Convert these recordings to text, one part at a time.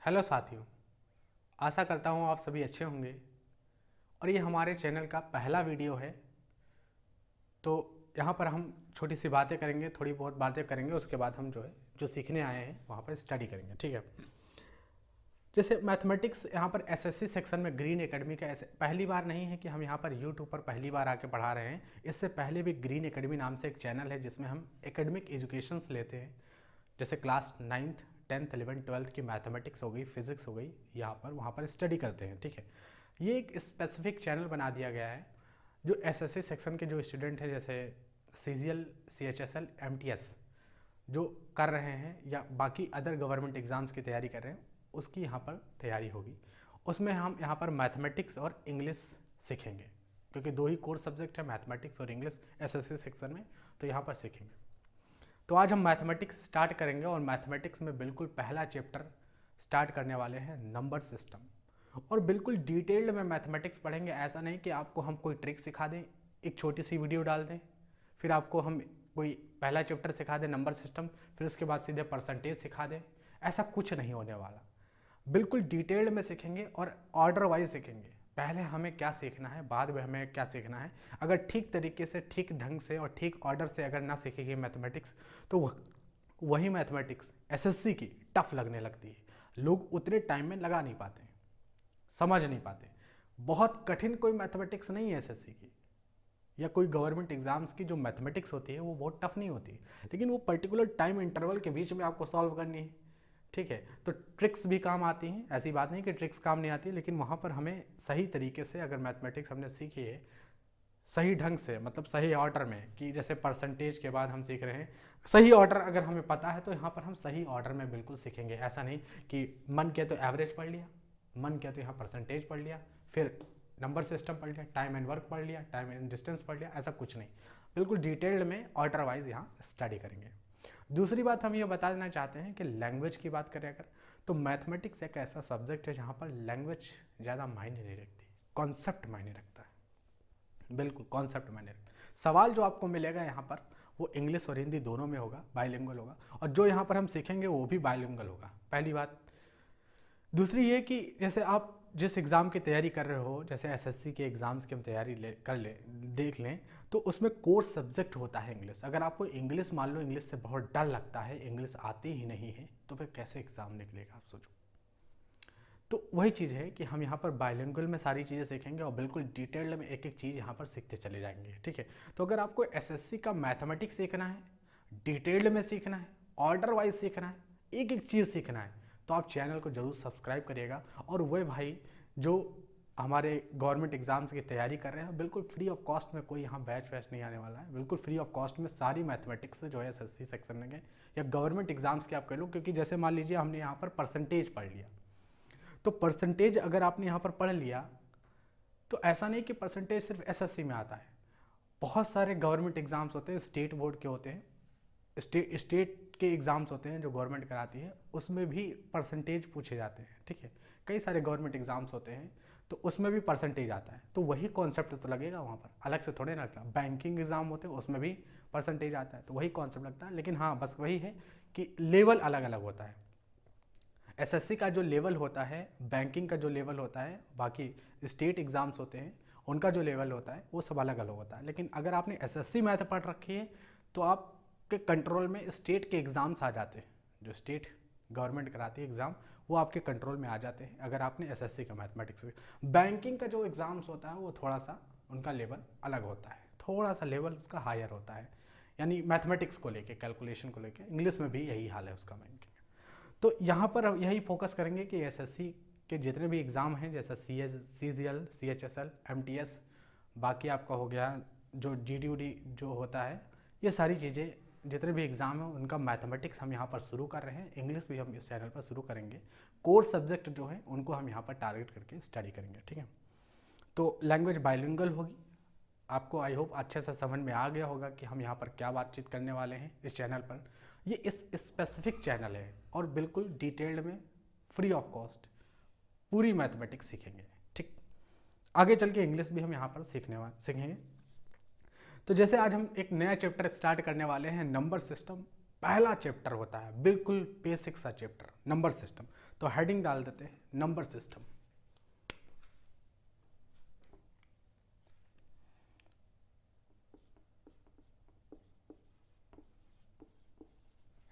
Hello साथियों, आशा करता हूँ आप सभी अच्छे होंगे। और ये हमारे चैनल का पहला वीडियो है, तो यहाँ पर हम छोटी सी बातें करेंगे, थोड़ी बहुत बातें करेंगे। उसके बाद हम जो सीखने आए हैं वहाँ पर स्टडी करेंगे, ठीक है। जैसे मैथमेटिक्स यहाँ पर एसएससी सेक्शन में ग्रीन एकेडमी का ऐसे पहली बार नहीं है कि हम यहाँ पर यूट्यूब पर पहली बार आके पढ़ा रहे हैं। इससे पहले भी ग्रीन एकेडमी नाम से एक चैनल है जिसमें हम एकेडमिक एजुकेशंस लेते हैं। जैसे class 9th 10th 11th 12th की मैथमेटिक्स हो गई, फिजिक्स हो गई, यहाँ पर वहाँ पर स्टडी करते हैं, ठीक है। ये एक स्पेसिफिक चैनल बना दिया गया है जो एसएससी सेक्शन के जो स्टूडेंट हैं, जैसे सीजीएल, सीएचएसएल, एमटीएस जो कर रहे हैं या बाकी अदर गवर्नमेंट एग्जाम्स की तैयारी कर रहे हैं, उसकी यहाँ पर तैयारी होगी। उसमें हम यहाँ पर मैथमेटिक्स और इंग्लिश सीखेंगे, क्योंकि दो ही कोर सब्जेक्ट है, मैथमेटिक्स और इंग्लिश एसएससी सेक्शन में, तो यहाँ पर सीखेंगे। तो आज हम मैथमेटिक्स स्टार्ट करेंगे और मैथमेटिक्स में बिल्कुल पहला चैप्टर स्टार्ट करने वाले हैं, नंबर सिस्टम। और बिल्कुल डिटेल्ड में मैथमेटिक्स पढ़ेंगे। ऐसा नहीं कि आपको हम कोई ट्रिक सिखा दें, एक छोटी सी वीडियो डाल दें, फिर आपको हम कोई पहला चैप्टर सिखा दें नंबर सिस्टम, फिर उसके बाद सीधे परसेंटेज सिखा दें। ऐसा कुछ नहीं होने वाला। बिल्कुल डिटेल्ड में सीखेंगे और ऑर्डर वाइज सीखेंगे। पहले हमें क्या सीखना है, बाद में हमें क्या सीखना है। अगर ठीक तरीके से, ठीक ढंग से और ठीक ऑर्डर से अगर ना सीखेंगे मैथमेटिक्स, तो वही मैथमेटिक्स एसएससी की टफ लगने लगती है। लोग उतने टाइम में लगा नहीं पाते, समझ नहीं पाते। बहुत कठिन कोई मैथमेटिक्स नहीं है एसएससी की, या कोई गवर्नमेंट एग्जाम्स की जो मैथमेटिक्स होती है वो बहुत टफ नहीं होती, लेकिन वो पर्टिकुलर टाइम इंटरवल के बीच में आपको सॉल्व करनी है, ठीक है। तो ट्रिक्स भी काम आती हैं, ऐसी बात नहीं कि ट्रिक्स काम नहीं आती, लेकिन वहाँ पर हमें सही तरीके से अगर मैथमेटिक्स हमने सीखी है सही ढंग से, मतलब सही ऑर्डर में, कि जैसे परसेंटेज के बाद हम सीख रहे हैं, सही ऑर्डर अगर हमें पता है तो यहाँ पर हम सही ऑर्डर में बिल्कुल सीखेंगे। ऐसा नहीं कि मन किया तो एवरेज पढ़ लिया, मन किया तो यहाँ परसेंटेज पढ़ लिया, फिर नंबर सिस्टम पढ़ लिया, टाइम एंड वर्क पढ़ लिया, टाइम एंड डिस्टेंस पढ़ लिया, ऐसा कुछ नहीं। बिल्कुल डिटेल्ड में ऑर्डर वाइज यहाँ स्टडी करेंगे। दूसरी बात हम ये बता देना चाहते हैं कि लैंग्वेज की बात करें अगर, तो मैथमेटिक्स एक ऐसा सब्जेक्ट है जहाँ पर लैंग्वेज ज़्यादा मायने नहीं रखती, कॉन्सेप्ट मायने रखता है। बिल्कुल कॉन्सेप्ट मायने रखता है। सवाल जो आपको मिलेगा यहाँ पर वो इंग्लिश और हिंदी दोनों में होगा, बाइलिंगुअल होगा, और जो यहाँ पर हम सीखेंगे वो भी बाइलिंगुअल होगा, पहली बात। दूसरी ये कि जैसे आप जिस एग्ज़ाम की तैयारी कर रहे हो, जैसे एसएससी के एग्ज़ाम्स की हम तैयारी देख लें, तो उसमें कोर सब्जेक्ट होता है इंग्लिश। अगर आपको इंग्लिश, मान लो इंग्लिश से बहुत डर लगता है, इंग्लिश आती ही नहीं है, तो फिर कैसे एग्ज़ाम निकलेगा, आप सोचो। तो वही चीज़ है कि हम यहाँ पर बाइलिंगुअल में सारी चीज़ें सीखेंगे और बिल्कुल डिटेल्ड में एक एक चीज़ यहाँ पर सीखते चले जाएंगे, ठीक है। तो अगर आपको एसएससी का मैथमेटिक्स सीखना है, डिटेल्ड में सीखना है, ऑर्डर वाइज सीखना है, एक एक चीज़ सीखना है, तो आप चैनल को जरूर सब्सक्राइब करिएगा। और वह भाई जो हमारे गवर्नमेंट एग्जाम्स की तैयारी कर रहे हैं, बिल्कुल फ्री ऑफ कॉस्ट में, कोई यहाँ बैच वैच नहीं आने वाला है, बिल्कुल फ्री ऑफ कॉस्ट में सारी मैथमेटिक्स जो है एसएससी सेक्शन में गए या गवर्नमेंट एग्जाम्स के आप कर लो। क्योंकि जैसे मान लीजिए हमने यहाँ पर परसेंटेज पढ़ लिया, तो परसेंटेज अगर आपने यहाँ पर पढ़ लिया, तो ऐसा नहीं कि परसेंटेज सिर्फ एसएससी में आता है। बहुत सारे गवर्नमेंट एग्जाम्स होते हैं, स्टेट बोर्ड के होते हैं, स्टेट के एग्ज़ाम्स होते हैं जो गवर्नमेंट कराती है, उसमें भी परसेंटेज पूछे जाते हैं, ठीक है। कई सारे गवर्नमेंट एग्जाम्स होते हैं तो उसमें भी परसेंटेज आता है, तो वही कॉन्सेप्ट तो लगेगा वहाँ पर, अलग से थोड़े ना लगता। बैंकिंग एग्जाम होते हैं उसमें भी परसेंटेज आता है, तो वही कॉन्सेप्ट लगता है। लेकिन हाँ, बस वही है कि लेवल अलग अलग होता है। एसएससी का जो लेवल होता है, बैंकिंग का जो लेवल होता है, बाकी स्टेट एग्जाम्स होते हैं उनका जो लेवल होता है वो सब अलग अलग होता है। लेकिन अगर आपने एसएससी मैथ पढ़ रखी है तो आपके कंट्रोल में स्टेट के एग्ज़ाम्स आ जाते हैं, जो स्टेट गवर्नमेंट कराती है एग्ज़ाम, वो आपके कंट्रोल में आ जाते हैं अगर आपने एसएससी का मैथमेटिक्स। बैंकिंग का जो एग्ज़ाम्स होता है वो थोड़ा सा उनका लेवल अलग होता है, थोड़ा सा लेवल उसका हायर होता है, यानी मैथमेटिक्स को लेके, कैलकुलेशन को लेके। इंग्लिश में भी यही हाल है उसका, बैंकिंग। तो यहाँ पर यही फोकस करेंगे कि एसएससी के जितने भी एग्ज़ाम हैं, जैसा सीजीएल, सीएचएसएल, एमटीएस, बाकी आपका हो गया जो जीडीयूडी जो होता है, ये सारी चीज़ें जितने भी एग्ज़ाम हैं उनका मैथमेटिक्स हम यहाँ पर शुरू कर रहे हैं। इंग्लिश भी हम इस चैनल पर शुरू करेंगे। कोर सब्जेक्ट जो है उनको हम यहाँ पर टारगेट करके स्टडी करेंगे, ठीक है। तो लैंग्वेज बाइलिंगुअल होगी। आपको आई होप अच्छे से समझ में आ गया होगा कि हम यहाँ पर क्या बातचीत करने वाले हैं इस चैनल पर। ये इस स्पेसिफिक चैनल है और बिल्कुल डिटेल्ड में फ्री ऑफ कॉस्ट पूरी मैथमेटिक्स सीखेंगे, ठीक। आगे चल के इंग्लिश भी हम यहाँ पर सीखेंगे। तो जैसे आज हम एक नया चैप्टर स्टार्ट करने वाले हैं, नंबर सिस्टम। पहला चैप्टर होता है, बिल्कुल बेसिक सा चैप्टर, नंबर सिस्टम। तो हेडिंग डाल देते हैं नंबर सिस्टम।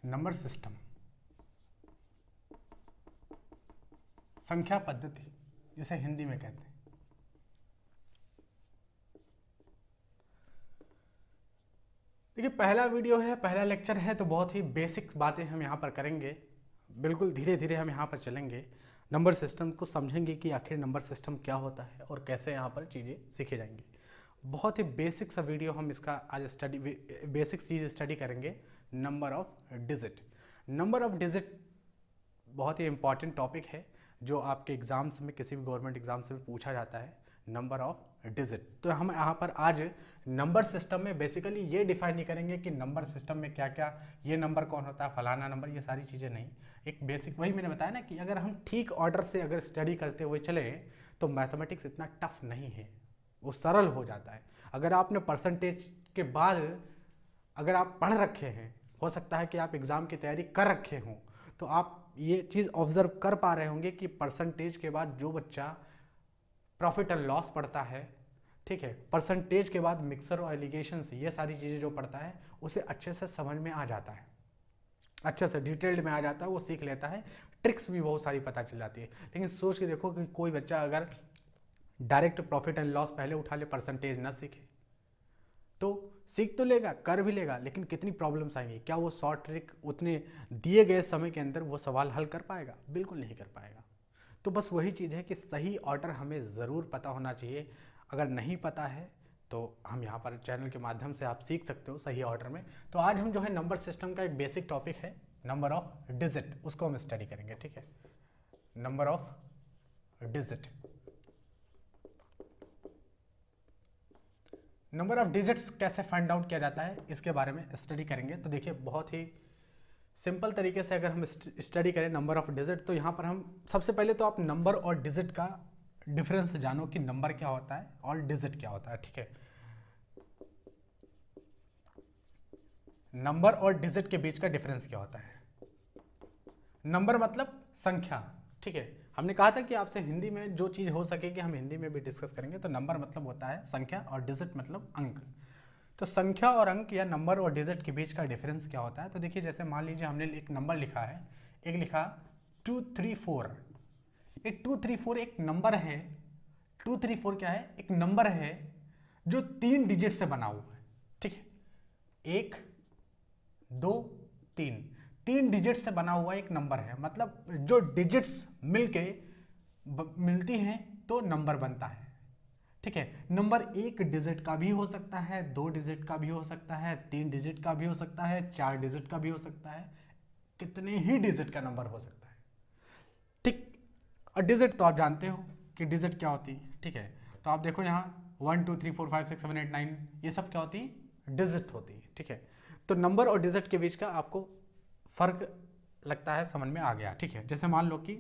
नंबर सिस्टम, संख्या पद्धति जिसे हिंदी में कहते हैं। देखिए पहला वीडियो है, पहला लेक्चर है, तो बहुत ही बेसिक बातें हम यहाँ पर करेंगे। बिल्कुल धीरे धीरे हम यहाँ पर चलेंगे, नंबर सिस्टम को समझेंगे कि आखिर नंबर सिस्टम क्या होता है और कैसे यहाँ पर चीज़ें सीखे जाएंगी। बहुत ही बेसिक सा वीडियो हम इसका आज बेसिक चीज़ स्टडी करेंगे, number of digit. Number of digit बहुत ही इंपॉर्टेंट टॉपिक है जो आपके एग्जाम्स में, किसी भी गवर्नमेंट एग्जाम्स में पूछा जाता है, नंबर ऑफ डिजिट। तो हम यहाँ पर आज नंबर सिस्टम में बेसिकली ये डिफाइन नहीं करेंगे कि नंबर सिस्टम में क्या क्या, ये नंबर कौन होता है, फलाना नंबर, ये सारी चीज़ें नहीं। एक बेसिक, वही मैंने बताया ना कि अगर हम ठीक ऑर्डर से अगर स्टडी करते हुए चले तो मैथमेटिक्स इतना टफ नहीं है, वो सरल हो जाता है। अगर आपने परसेंटेज के बाद अगर आप पढ़ रखे हैं, हो सकता है कि आप एग्ज़ाम की तैयारी कर रखे हों, तो आप ये चीज़ ऑब्जर्व कर पा रहे होंगे कि परसेंटेज के बाद जो बच्चा प्रॉफिट एंड लॉस पढ़ता है, ठीक है, परसेंटेज के बाद मिक्सर और एलिगेशंस, ये सारी चीज़ें जो पढ़ता है उसे अच्छे से समझ में आ जाता है, अच्छे से डिटेल्ड में आ जाता है, वो सीख लेता है, ट्रिक्स भी बहुत सारी पता चल जाती है। लेकिन सोच के देखो कि कोई बच्चा अगर डायरेक्ट प्रॉफिट एंड लॉस पहले उठा ले, परसेंटेज ना सीखे, तो सीख तो लेगा, कर भी लेगा, लेकिन कितनी प्रॉब्लम्स आएंगी। क्या वो शॉर्ट ट्रिक उतने दिए गए समय के अंदर वो सवाल हल कर पाएगा? बिल्कुल नहीं कर पाएगा। तो बस वही चीज़ है कि सही ऑर्डर हमें ज़रूर पता होना चाहिए। अगर नहीं पता है तो हम यहाँ पर चैनल के माध्यम से आप सीख सकते हो सही ऑर्डर में। तो आज हम जो है नंबर सिस्टम का एक बेसिक टॉपिक है नंबर ऑफ डिजिट, उसको हम स्टडी करेंगे, ठीक है। Number of digit, number of digits कैसे फाइंड आउट किया जाता है इसके बारे में स्टडी करेंगे। तो देखिए बहुत ही सिंपल तरीके से अगर हम स्टडी करें नंबर ऑफ डिजिट, तो यहाँ पर हम सबसे पहले तो आप नंबर और डिजिट का डिफरेंस जानो कि नंबर क्या होता है और डिजिट क्या होता है, ठीक है। नंबर और डिजिट के बीच का डिफरेंस क्या होता है? नंबर मतलब संख्या, ठीक है। हमने कहा था कि आपसे हिंदी में जो चीज़ हो सके कि हम हिंदी में भी डिस्कस करेंगे। तो नंबर मतलब होता है संख्या और डिजिट मतलब अंक। तो संख्या और अंक या नंबर और डिजिट के बीच का डिफरेंस क्या होता है? तो देखिए जैसे मान लीजिए हमने एक नंबर लिखा है, एक लिखा 234। ये 234 एक नंबर है। 234 क्या है? एक नंबर है जो 3 डिजिट से बना हुआ है, ठीक है। 1 2 3, 3 डिजिट से बना हुआ एक नंबर है। मतलब जो डिजिट्स मिलती हैं तो नंबर बनता है, ठीक है। नंबर 1 डिजिट का भी हो सकता है, 2 डिजिट का भी हो सकता है, 3 डिजिट का भी हो सकता है, 4 डिजिट का भी हो सकता है, कितने ही डिजिट का नंबर हो सकता है, ठीक। और डिजिट तो आप जानते हो कि डिजिट क्या होती है, ठीक है। तो आप देखो यहाँ 1 2 3 4 5 6 7 8 9 ये सब क्या होती है? डिजिट होती है, ठीक है। तो नंबर और डिजिट के बीच का आपको फर्क लगता है, समझ में आ गया, ठीक है। जैसे मान लो कि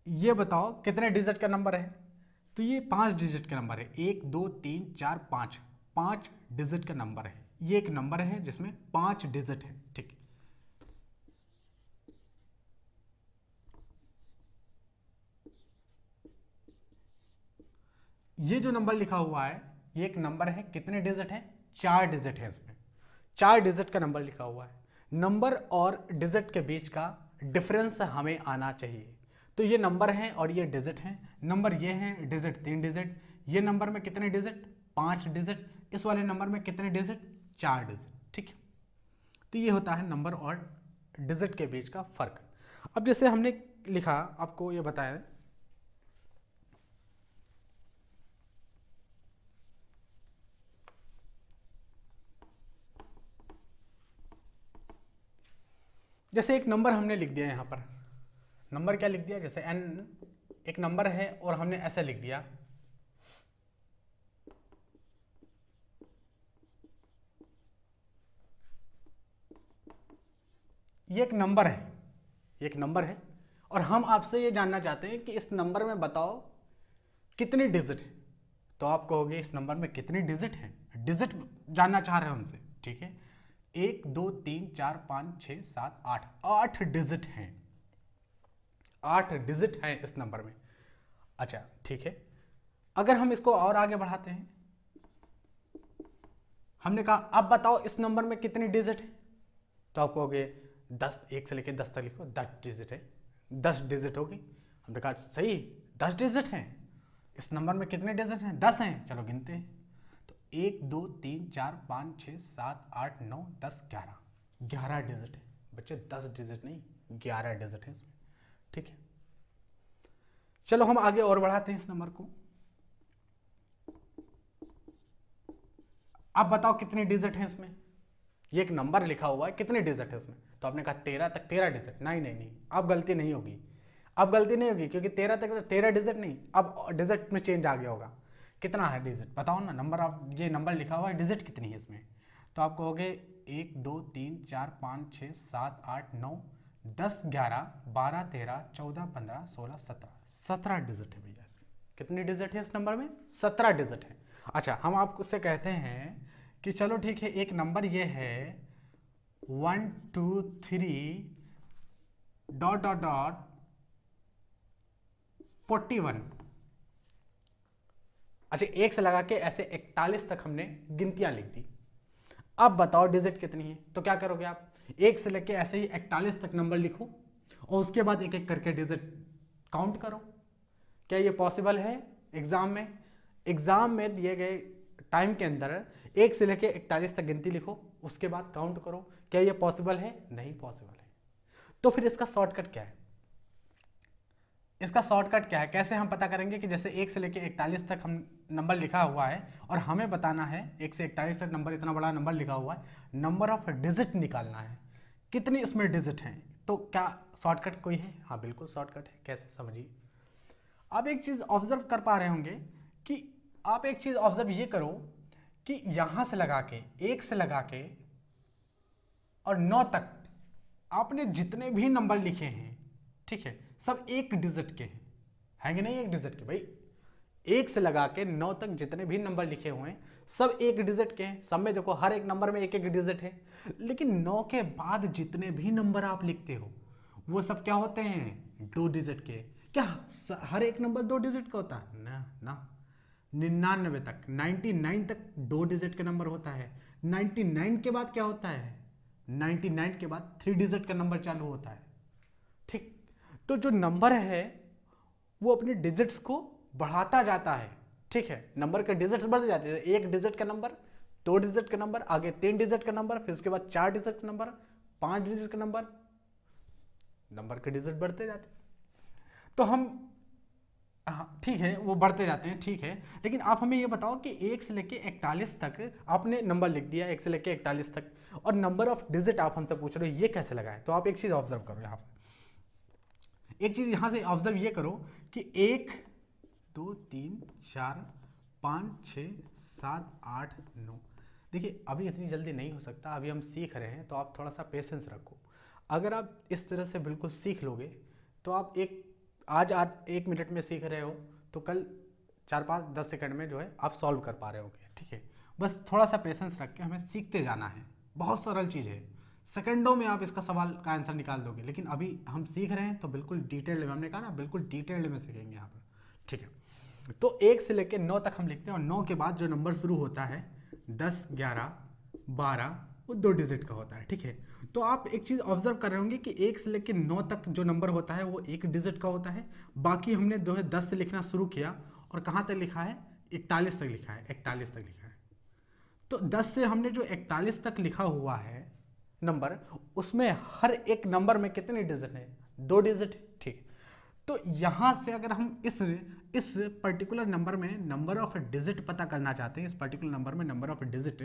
ये बताओ कितने डिजिट का नंबर है? तो ये 5 डिजिट का नंबर है। 1 2 3 4 5, 5 डिजिट का नंबर है। ये एक नंबर है जिसमें 5 डिजिट है, ठीक। ये जो नंबर लिखा हुआ है ये एक नंबर है, कितने डिजिट है? 4 डिजिट है, इसमें 4 डिजिट का नंबर लिखा हुआ है। नंबर और डिजिट के बीच का डिफरेंस हमें आना चाहिए। तो ये नंबर है और ये डिजिट है। नंबर ये है, डिजिट 3 डिजिट। ये नंबर में कितने डिजिट? 5 डिजिट। इस वाले नंबर में कितने डिजिट? 4 डिजिट, ठीक है। तो ये होता है नंबर और डिजिट के बीच का फर्क। अब जैसे हमने लिखा, आपको ये बताया, जैसे एक नंबर हमने लिख दिया यहाँ पर। नंबर क्या लिख दिया? जैसे n एक नंबर है और हमने ऐसे लिख दिया, ये एक नंबर है, ये एक नंबर है और हम आपसे ये जानना चाहते हैं कि इस नंबर में बताओ कितने डिजिट है। तो आप कहोगे इस नंबर में कितने डिजिट हैं, डिजिट जानना चाह रहे हो हमसे, ठीक है। 1 2 3 4 5 6 7 8, 8 डिजिट हैं, 8 डिजिट हैं इस नंबर में। अच्छा ठीक है, अगर हम इसको और आगे बढ़ाते हैं, हमने कहा अब बताओ इस नंबर में कितनी डिजिट है, तो आप कहोगे 10, 1 से लेकर 10 तक लिखो, 10 डिजिट है, 10 डिजिट होगी। हमने कहा सही 10 डिजिट हैं, इस नंबर में कितने डिजिट हैं, 10 हैं, चलो गिनते हैं। तो 1 2 3 4 5 6 7 8 9 10 11, 11 डिजिट है बच्चे, 10 डिजिट नहीं 11 डिजिट है इसमें, ठीक है। चलो हम आगे और बढ़ाते हैं इस नंबर को। अब बताओ कितनी डिजिट है इसमें, ये एक नंबर लिखा हुआ है, कितने डिजिट है इसमें, तो आपने कहा 13 तक 13 डिजिट, नहीं नहीं नहीं, अब गलती नहीं होगी, अब गलती नहीं होगी, क्योंकि 13 तक 13 डिजिट नहीं, अब डिजिट में चेंज आ गया होगा। कितना है डिजिट बताओ ना, नंबर आप ये नंबर लिखा हुआ है, डिजिट कितनी है इसमें, तो आप कहोगे 1 2 3 4 5 6 7 8 9 10 11 12 13 14 15 16 17, 17 डिजिट है भैया इसमें। कितनी डिजिट है इस नंबर में, 17 डिजिट है। अच्छा हम आपसे कहते हैं कि चलो ठीक है, एक नंबर ये है 1 2 3 डॉट डॉट डॉट 41। अच्छा 1 से लगा के ऐसे 41 तक हमने गिनतियां लिख दी। अब बताओ डिजिट कितनी है, तो क्या करोगे आप, 1 से लेके ऐसे ही 41 तक नंबर लिखो और उसके बाद एक एक करके डिजिट काउंट करो। क्या ये पॉसिबल है एग्जाम में, एग्जाम में दिए गए टाइम के अंदर 1 से लेके 41 तक गिनती लिखो, उसके बाद काउंट करो, क्या ये पॉसिबल है, नहीं पॉसिबल है। तो फिर इसका शॉर्टकट क्या है, इसका शॉर्टकट क्या है, कैसे हम पता करेंगे कि जैसे 1 से लेके 41 तक हम नंबर लिखा हुआ है और हमें बताना है 1 से 41 तक नंबर, इतना बड़ा नंबर लिखा हुआ है, नंबर ऑफ डिजिट निकालना है, कितने इसमें डिजिट हैं। तो क्या शॉर्टकट कोई है, हाँ बिल्कुल शॉर्टकट है, कैसे समझिए। आप एक चीज ऑब्जर्व कर पा रहे होंगे कि आप एक चीज ऑब्जर्व ये करो कि यहां से लगा के 1 से लगा के और 9 तक आपने जितने भी नंबर लिखे हैं, ठीक है, सब 1 डिजिट के हैं कि नहीं, 1 डिजिट के भाई, 1 से लगा के 9 तक जितने भी नंबर लिखे हुए हैं सब 1 डिजिट के हैं। सब में देखो हर एक नंबर में 1 डिजिट है, लेकिन 9 के बाद जितने भी नंबर आप लिखते हो वो सब क्या होते हैं, 2 डिजिट के। क्या हर एक नंबर 2 डिजिट का होता है, ना ना, 99 तक, 99 तक 2 डिजिट का नंबर होता है। 99 के बाद क्या होता है, 99 के बाद 3 डिजिट का नंबर चालू होता है, ठीक। तो जो नंबर है वो अपने डिजिट्स को बढ़ाता जाता है, ठीक है, नंबर के डिजिट्स बढ़ते जाते हैं, 1 डिजिट का नंबर, 2 डिजिट का नंबर, आगे 3 डिजिट का नंबर, फिर उसके बाद 4 डिजिट का नंबर, 5 डिजिट का नंबर, नंबर के डिजिट बढ़ते जाते हैं। तो हम ठीक है वो बढ़ते जाते हैं, ठीक है, लेकिन आप हमें ये बताओ कि 1 से लेके 41 तक आपने नंबर लिख दिया, 1 से लेके 41 तक, और नंबर ऑफ डिजिट आप हमसे पूछ रहे हो ये कैसे लगाएं। तो आप एक चीज ऑब्जर्व करो, यहाँ पर एक चीज यहां से ऑब्जर्व ये करो कि 1 2 3 4 5 6 7 8 9, देखिए अभी इतनी जल्दी नहीं हो सकता, अभी हम सीख रहे हैं, तो आप थोड़ा सा पेशेंस रखो। अगर आप इस तरह से बिल्कुल सीख लोगे तो आप आज 1 मिनट में सीख रहे हो तो कल 4 5 10 सेकंड में जो है आप सॉल्व कर पा रहे होगे, ठीक है। बस थोड़ा सा पेशेंस रख के हमें सीखते जाना है, बहुत सरल चीज़ है, सेकंडों में आप इसका सवाल का आंसर निकाल दोगे। लेकिन अभी हम सीख रहे हैं तो बिल्कुल डिटेल्ड में, हमने कहा ना बिल्कुल डिटेल्ड में सीखेंगे यहाँ पर, ठीक है। तो 1 से लेकर 9 तक हम लिखते हैं, और 9 के बाद जो नंबर शुरू होता है 10 11 12 वो 2 डिजिट का होता है, ठीक है। तो आप एक चीज़ ऑब्जर्व कर रहे होंगे कि 1 से लेकर 9 तक जो नंबर होता है वो 1 डिजिट का होता है। बाकी हमने 10 से लिखना शुरू किया और कहाँ तक लिखा है, 41 तक लिखा है, 41 तक लिखा है। तो 10 से हमने जो 41 तक लिखा हुआ है नंबर, उसमें हर एक नंबर में कितने डिजिट है, 2 डिजिट, ठीक। तो यहां से अगर हम इस पर्टिकुलर नंबर में नंबर ऑफ डिजिट पता करना चाहते हैं, इस पर्टिकुलर नंबर में नंबर ऑफ डिजिट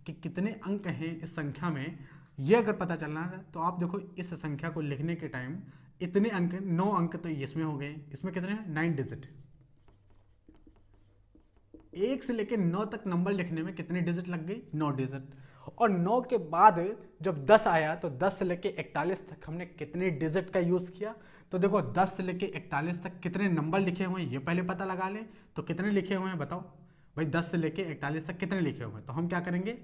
कि कितने अंक हैं इस संख्या में, ये अगर पता चलना है तो आप देखो इस संख्या को लिखने के टाइम इतने अंक, 9 अंक तो इसमें हो गए, इसमें कितने हैं, 9 डिजिट। 1 से लेकर 9 तक नंबर लिखने में कितने डिजिट लग गई, 9 डिजिट। और 9 के बाद जब 10 आया तो 10 से लेके 41 तक हमने कितने डिजिट का यूज किया। तो देखो 10 से लेके 41 तक कितने नंबर लिखे हुए हैं ये पहले पता लगा लें। तो कितने लिखे हुए हैं बताओ, भाई 10 से लेके 41 तक कितने लिखे हुए हैं, तो हम क्या करेंगे,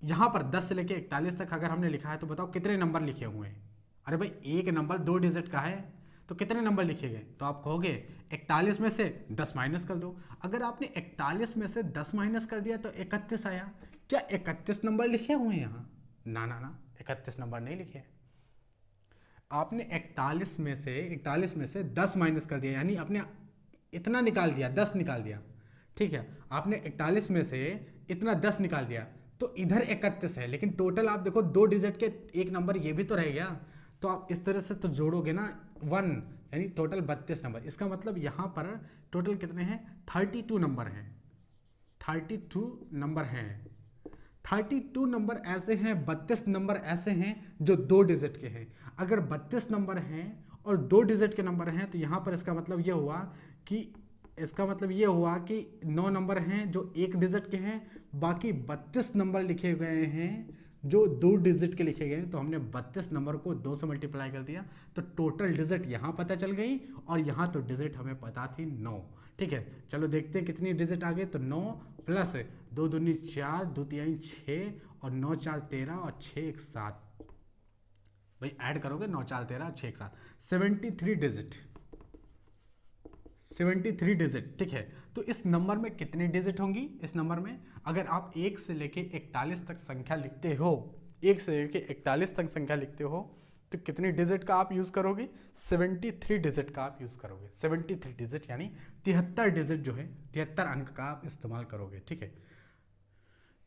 यहाँ पर 10 से लेके 41 तक अगर हमने लिखा है तो बताओ कितने नंबर लिखे हुए हैं। अरे भाई एक नंबर 2 डिजिट का है तो कितने नंबर लिखे गए, तो आप कहोगे 41 में से 10 माइनस कर दो। अगर आपने 41 में से 10 माइनस कर दिया तो 31 आया। क्या 31 नंबर लिखे हुए हैं यहाँ, ना ना ना, 31 नंबर नहीं लिखे। आपने 41 में से 10 माइनस कर दिया, यानी आपने इतना निकाल दिया, 10 निकाल दिया, ठीक है। आपने 41 में से इतना 10 निकाल दिया तो इधर 31 है, लेकिन टोटल आप देखो 2 डिजिट के एक नंबर ये भी तो रह गया, तो आप इस तरह से तो जोड़ोगे ना 1, यानी टोटल 32 नंबर। इसका मतलब यहाँ पर टोटल कितने हैं, 32 नंबर हैं, 32 नंबर हैं। 32 नंबर ऐसे हैं, 32 नंबर ऐसे हैं जो 2 डिजिट के हैं। अगर 32 नंबर हैं और 2 डिजिट के नंबर हैं तो यहाँ पर इसका मतलब ये हुआ कि 9 नंबर हैं जो 1 डिजिट के हैं, बाकी 32 नंबर लिखे गए हैं जो 2 डिजिट के लिखे गए हैं। तो हमने 32 नंबर को 2 से मल्टीप्लाई कर दिया तो टोटल डिजिट यहाँ पता चल गई, और यहाँ तो डिजिट हमें पता थी 9। ठीक है, चलो देखते हैं कितनी डिजिट आ गई। तो 9 प्लस 2 दूनी 4, 2 तिहाई 6 और 9 4 13 और 6 1 7। भाई ऐड करोगे 9 4 13 6 1 7, 73 डिजिट, 73 डिजिट। ठीक है, तो इस नंबर में कितनी डिजिट होंगी, इस नंबर में अगर आप 1 से लेके 41 तक संख्या लिखते हो, 1 से लेके 41 तक संख्या लिखते हो तो कितनी डिजिट का आप यूज करोगे, 73 डिजिट का आप यूज करोगे। 73 डिजिट यानी 73 डिजिट जो है, 73 अंक का आप इस्तेमाल करोगे। ठीक है,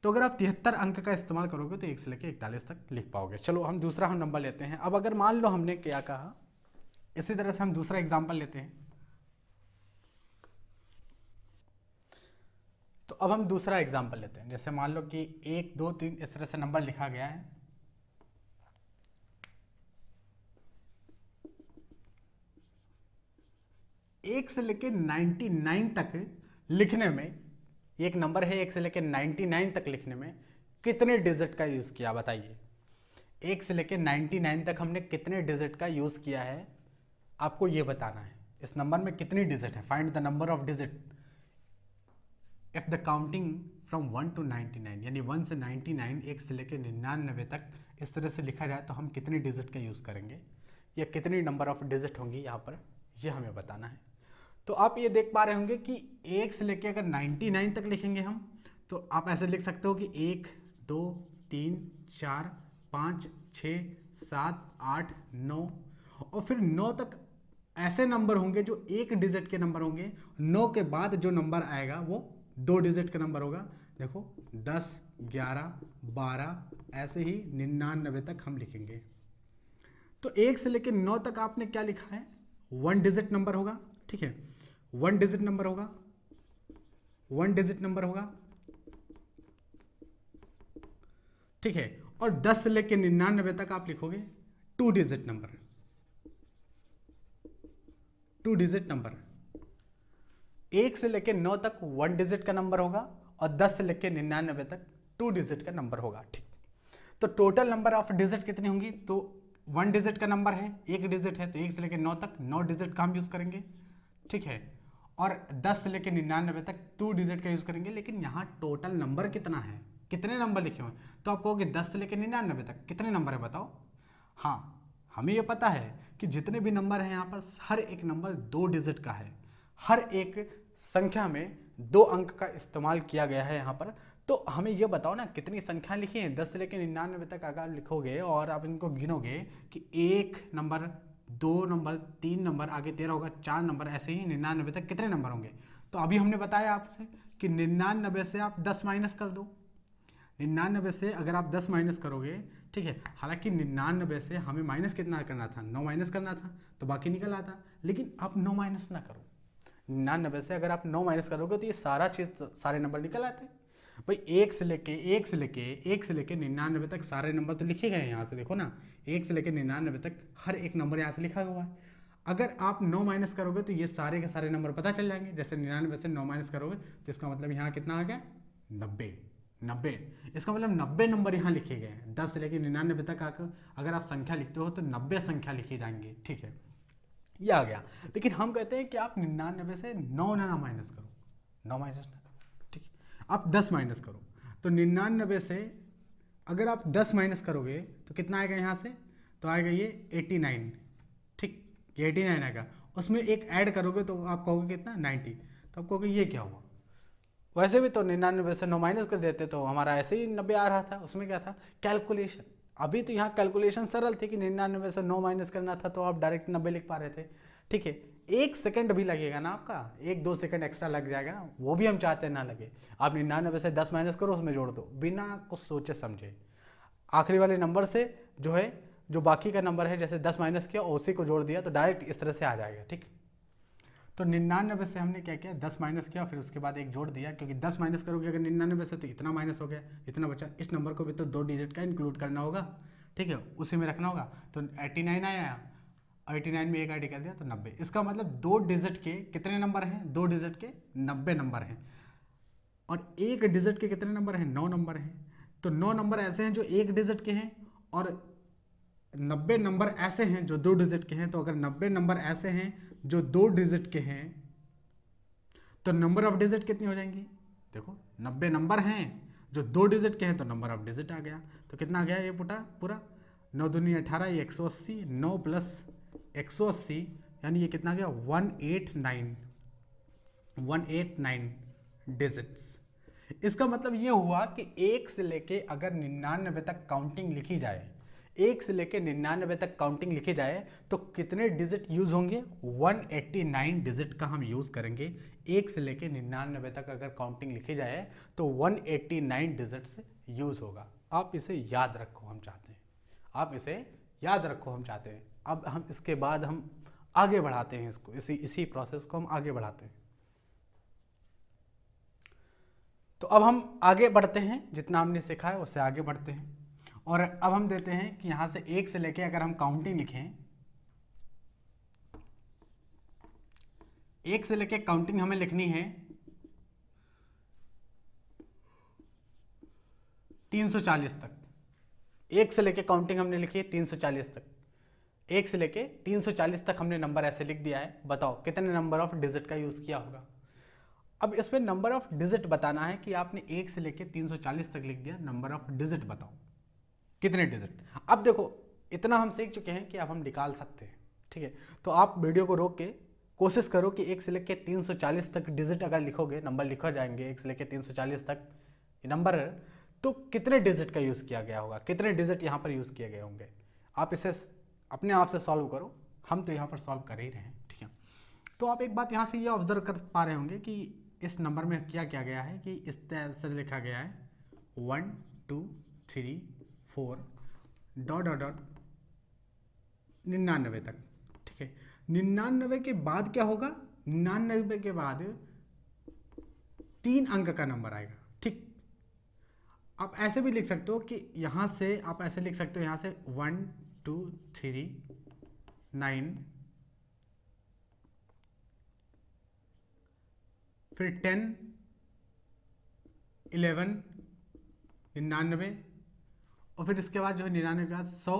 तो अगर आप 73 अंक का इस्तेमाल करोगे तो 1 से लेके 41 तक लिख पाओगे। चलो हम दूसरा नंबर लेते हैं। अब अगर मान लो हमने क्या कहा, इसी तरह से हम दूसरा एग्जाम्पल लेते हैं। तो अब हम दूसरा एग्जाम्पल लेते हैं। जैसे मान लो कि 1 2 3 इस तरह से नंबर लिखा गया है। एक से लेके 99 तक लिखने में, एक नंबर है 1 से लेके 99 तक लिखने में कितने डिजिट का यूज किया, बताइए। 1 से लेके 99 तक हमने कितने डिजिट का यूज किया है, आपको ये बताना है। इस नंबर में कितनी डिजिट है, find the number of digit if the counting from 1 to 99, यानी 1 से 99, 1 से लेके 99 तक इस तरह से लिखा जाए तो हम कितनी डिजिट का यूज करेंगे, या कितनी नंबर ऑफ डिजिट होंगी यहाँ पर, ये हमें बताना है। तो आप ये देख पा रहे होंगे कि 1 से लेके अगर 99 तक लिखेंगे हम, तो आप ऐसे लिख सकते हो कि 1 2 3 4 5 6 7 8 9, और फिर 9 तक ऐसे नंबर होंगे जो 1 डिजिट के नंबर होंगे। 9 के बाद जो नंबर आएगा वो 2 डिजिट का नंबर होगा। देखो 10 11 12 ऐसे ही 99 तक हम लिखेंगे। तो 1 से लेकर 9 तक आपने क्या लिखा है, 1 डिजिट नंबर होगा। ठीक है, 1 डिजिट नंबर होगा, 1 डिजिट नंबर होगा। ठीक है, और 10 से लेकर 99 तक आप लिखोगे 2 डिजिट नंबर, 2 डिजिट नंबर। 1 से लेकर 9 तक 1 डिजिट का नंबर होगा, और 10 से लेकर 99 तक 2 डिजिट का नंबर होगा। ठीक, तो टोटल नंबर ऑफ डिजिट कितनी होंगी, तो 1 डिजिट का नंबर है, 1 डिजिट है, तो 1 से लेकर 9 तक 9 डिजिट का हम यूज करेंगे। ठीक है, और 10 से लेकर 99 तक 2 डिजिट का यूज करेंगे। लेकिन यहाँ टोटल नंबर कितना है, कितने नंबर लिखे हुए, तो आप कहोगे 10 से लेकर 99 तक कितने नंबर है बताओ। हाँ, हमें ये पता है कि जितने भी नंबर हैं यहाँ पर हर एक नंबर 2 डिजिट का है, हर एक संख्या में 2 अंक का इस्तेमाल किया गया है यहाँ पर। तो हमें ये बताओ ना कितनी संख्या लिखी है। 10 से लेकर 99 तक अगर लिखोगे और आप इनको गिनोगे कि 1 नंबर 2 नंबर 3 नंबर आगे 13 होगा, 4 नंबर, ऐसे ही 99 तक कितने नंबर होंगे। तो अभी हमने बताया आपसे कि 99 से आप 10 माइनस कर दो। 99 से अगर आप 10 माइनस करोगे, ठीक है, हालांकि 99 से हमें माइनस कितना करना था, 9 माइनस करना था, तो बाकी निकल आता। लेकिन आप 9 माइनस ना करो। 99 से अगर आप 9 माइनस करोगे तो ये सारे नंबर निकल आते हैं। भाई 1 से लेके 99 तक सारे नंबर तो लिखे गए हैं। यहाँ से देखो ना, 1 से लेके 99 तक हर एक नंबर यहाँ से लिखा हुआ है। अगर आप 9 माइनस करोगे तो ये सारे के सारे नंबर पता चल जाएंगे। जैसे 99 से 9 माइनस करोगे तो इसका मतलब यहाँ कितना आ गया, 90। इसका मतलब 90 नंबर यहाँ लिखे गए हैं। 10 से लेकर 99 तक आकर अगर आप संख्या लिखते हो तो 90 संख्या लिखी जाएंगी। ठीक है, ये आ गया। लेकिन हम कहते हैं कि आप 99 से 9 ना माइनस करो, 9 माइनस ना करो। ठीक है, आप 10 माइनस करो, तो 99 से अगर आप 10 माइनस करोगे तो कितना आएगा यहाँ से, तो आएगा ये 89, ठीक, ये 89 आएगा। उसमें एक ऐड करोगे तो आप कहोगे कितना, 90, तो आप कहोगे ये क्या हुआ। वैसे भी तो 99 से 9 माइनस कर देते तो हमारा ऐसे ही 90 आ रहा था, उसमें क्या था, कैलकुलेशन। अभी तो यहाँ कैलकुलेशन सरल थी कि 99 से 9 माइनस करना था तो आप डायरेक्ट 90 लिख पा रहे थे, ठीक है। 1 सेकंड भी लगेगा ना आपका, 1-2 सेकंड एक्स्ट्रा लग जाएगा ना, वो भी हम चाहते ना लगे। आप 99 से 10 माइनस करो, उसमें जोड़ दो बिना कुछ सोचे समझे। आखिरी वाले नंबर से जो है, जो बाकी का नंबर है, जैसे 10 माइनस किया और उसी को जोड़ दिया तो डायरेक्ट इस तरह से आ जाएगा, ठीक। तो 99 से हमने क्या किया, 10 माइनस किया, फिर उसके बाद एक जोड़ दिया, क्योंकि 10 माइनस करोगे अगर 99 से तो इतना माइनस हो गया, इतना बचा। इस नंबर को भी तो 2 डिजिट का इंक्लूड करना होगा, ठीक है, उसी में रखना होगा। तो 89 आया, 89 में एक ऐड कर दिया तो 90। इसका मतलब 2 डिजिट के कितने नंबर हैं, 2 डिजिट के 90 नंबर हैं। और 1 डिजिट के कितने नंबर हैं, 9 नंबर हैं। तो 9 नंबर ऐसे हैं जो 1 डिजिट के हैं, और 90 नंबर ऐसे हैं जो 2 डिजिट के हैं। तो अगर 90 नंबर ऐसे हैं जो 2 डिजिट के हैं, तो नंबर ऑफ डिजिट कितनी हो जाएंगी, देखो 90 नंबर हैं जो 2 डिजिट के हैं, तो नंबर ऑफ डिजिट आ गया। तो कितना आ गया ये पूरा 9 दूनी 18, ये 180, 9 प्लस 180 यानी ये कितना गया, 189 डिजिट्स। इसका मतलब ये हुआ कि 1 से लेके अगर 99 तक काउंटिंग लिखी जाए, 1 से लेके 99 तक काउंटिंग लिखी जाए तो कितने डिजिट यूज होंगे, 189 डिजिट का हम यूज करेंगे। 1 से लेके 99 तक अगर काउंटिंग लिखी जाए तो 189 डिजिट से यूज होगा। आप इसे याद रखो हम चाहते हैं, आप इसे याद रखो हम चाहते हैं। अब हम इसके बाद हम आगे बढ़ाते हैं इसको, इसी प्रोसेस को हम आगे बढ़ाते हैं। तो अब हम आगे बढ़ते हैं, जितना हमने सीखा है उससे आगे बढ़ते हैं। और अब हम देते हैं कि यहां से 1 से लेके अगर हम काउंटिंग लिखें, 1 से लेके काउंटिंग हमें लिखनी है 340 तक। 1 से लेके काउंटिंग हमने लिखी है 340 तक। 1 से लेके 340 तक हमने नंबर ऐसे लिख दिया है। बताओ कितने नंबर ऑफ डिजिट का यूज किया होगा। अब इसमें नंबर ऑफ डिजिट बताना है कि आपने 1 से लेके 340 तक लिख दिया, नंबर ऑफ डिजिट बताओ कितने डिजिट। अब देखो इतना हम सीख चुके हैं कि अब हम निकाल सकते हैं, ठीक है। तो आप वीडियो को रोक के कोशिश करो कि 1 से लेके 340 तक डिजिट अगर लिखोगे, नंबर लिखा जाएंगे 1 से लेके 340 तक नंबर, तो कितने डिजिट का यूज़ किया गया होगा, कितने डिजिट यहाँ पर यूज़ किए गए होंगे। आप इसे अपने आप से सॉल्व करो, हम तो यहाँ पर सॉल्व कर ही रहे हैं, ठीक है। तो आप एक बात यहाँ से ये ऑब्जर्व कर पा रहे होंगे कि इस नंबर में क्या किया गया है, कि इस तरह से लिखा गया है 1 2 3 4 ... 99 तक, ठीक है। 99 के बाद क्या होगा, 99 के बाद 3 अंक का नंबर आएगा, ठीक। आप ऐसे भी लिख सकते हो कि यहां से आप ऐसे लिख सकते हो, यहां से 1 2 3 9 फिर 10 11 99 और फिर इसके बाद जो है 99 के बाद 100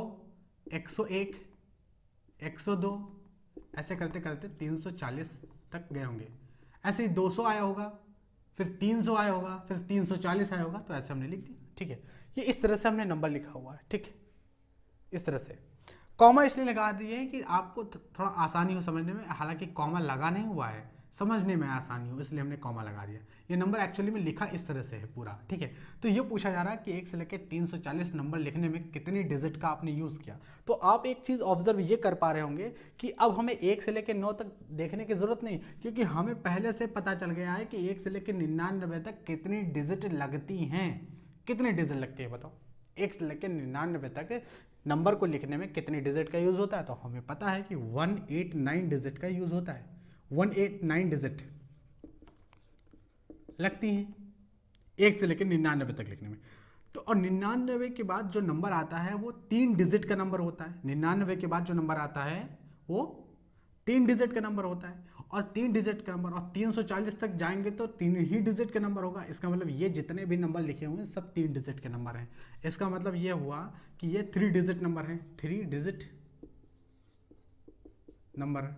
101 102 ऐसे करते करते 340 तक गए होंगे। ऐसे ही 200 आया होगा, फिर 300 आया होगा, फिर 340 आया होगा, तो ऐसे हमने लिख दिया, ठीक है। ये इस तरह से हमने नंबर लिखा हुआ है, ठीक है। इस तरह से कॉमा इसलिए लगा दिए कि आपको थोड़ा आसानी हो समझने में, हालांकि कॉमा लगा नहीं हुआ है, समझने में आसानी हो इसलिए हमने कॉमा लगा दिया। ये नंबर एक्चुअली में लिखा इस तरह से है पूरा, ठीक है। तो ये पूछा जा रहा है कि 1 से लेकर 340 नंबर लिखने में कितनी डिजिट का आपने यूज़ किया। तो आप एक चीज़ ऑब्जर्व ये कर पा रहे होंगे कि अब हमें 1 से लेकर 9 तक देखने की जरूरत नहीं, क्योंकि हमें पहले से पता चल गया है कि 1 से लेकर 99 तक कितनी डिजिट लगती हैं। कितनी डिजिट लगती है बताओ, 1 से लेकर 99 तक नंबर को लिखने में कितनी डिजिट का यूज़ होता है। तो हमें पता है कि 189 डिजिट का यूज़ होता है, 189 डिजिट लगती हैं 1 से लेकर 99 तक लिखने में। तो और 99 के बाद जो नंबर आता है वो 3 डिजिट का नंबर होता है। 99 के बाद जो नंबर आता है वो 3 डिजिट का नंबर होता है, और 3 डिजिट का नंबर, और 340 तक जाएंगे तो 3 ही डिजिट का नंबर होगा। इसका मतलब ये जितने भी नंबर लिखे हुए हैं सब 3 डिजिट के नंबर हैं। इसका मतलब ये हुआ कि ये 3 डिजिट नंबर है, 3 डिजिट नंबर।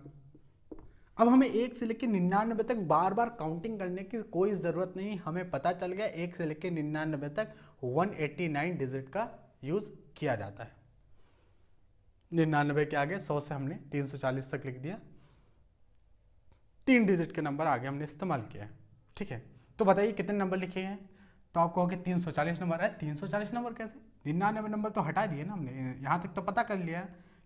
अब हमें 1 से लेकर 99 तक बार बार काउंटिंग करने की कोई ज़रूरत नहीं, हमें पता चल गया 1 से लेकर 99 तक 189 डिजिट का यूज़ किया जाता है। 99 के आगे 100 से हमने 340 तक लिख दिया, 3 डिजिट के नंबर आगे हमने इस्तेमाल किया है। ठीक है, तो बताइए कितने नंबर लिखे हैं? तो आप कहोगे 340 नंबर है। 340 नंबर कैसे? 99 नंबर तो हटा दिए ना हमने, यहाँ तक तो पता कर लिया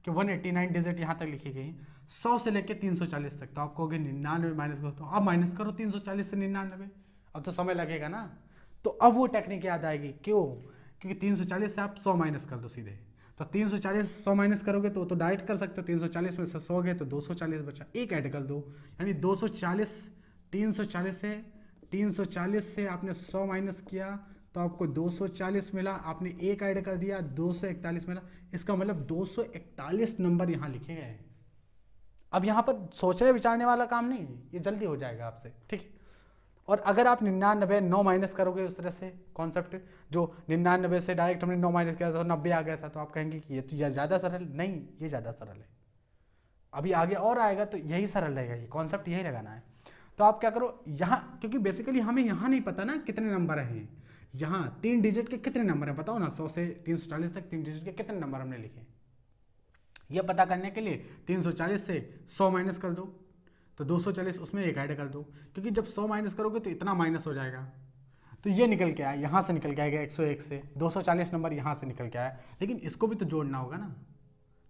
कि 189 डिजिट यहाँ तक लिखी गई। 100 से लेकर 340 तक, तो आप कहोगे 99 माइनस करो, तो अब माइनस करो 340 से 99। अब तो समय लगेगा ना, तो अब वो टेक्निक याद आएगी। क्यों? क्योंकि 340 से आप 100 माइनस कर दो सीधे, तो 340 100 माइनस करोगे तो डायरेक्ट कर सकते हो। 340 में से 100 गए तो 240 बचा, एक ऐड कर दो, यानी 240। 340 से आपने 100 माइनस किया तो आपको 240 मिला, आपने एक ऐड कर दिया 241 मिला। इसका मतलब 241 नंबर यहाँ लिखे गए हैं। अब यहाँ पर सोचने विचारने वाला काम नहीं है, ये जल्दी हो जाएगा आपसे। ठीक है, और अगर आप 99 9 माइनस करोगे उस तरह से कॉन्सेप्ट, जो 99 से डायरेक्ट हमने 9 माइनस किया तो 90 आ गया था, तो आप कहेंगे कि ये तो ज़्यादा सरल नहीं, ये ज़्यादा सरल है। अभी आगे और आएगा तो यही सरल रहेगा, ये कॉन्सेप्ट यही लगाना है। तो आप क्या करो यहाँ, क्योंकि बेसिकली हमें यहाँ नहीं पता ना कितने नंबर हैं, यहाँ 3 डिजिट के कितने नंबर हैं बताओ ना। 100 से 340 तक 3 डिजिट के कितने नंबर हमने लिखे, यह पता करने के लिए 340 से 100 माइनस कर दो, तो 240 उसमें एक ऐड कर दो, क्योंकि जब 100 माइनस करोगे तो इतना माइनस हो जाएगा। तो ये निकल के आया, यहाँ से निकल के आएगा 101 से, 240 नंबर यहाँ से निकल के आया, लेकिन इसको भी तो जोड़ना होगा ना।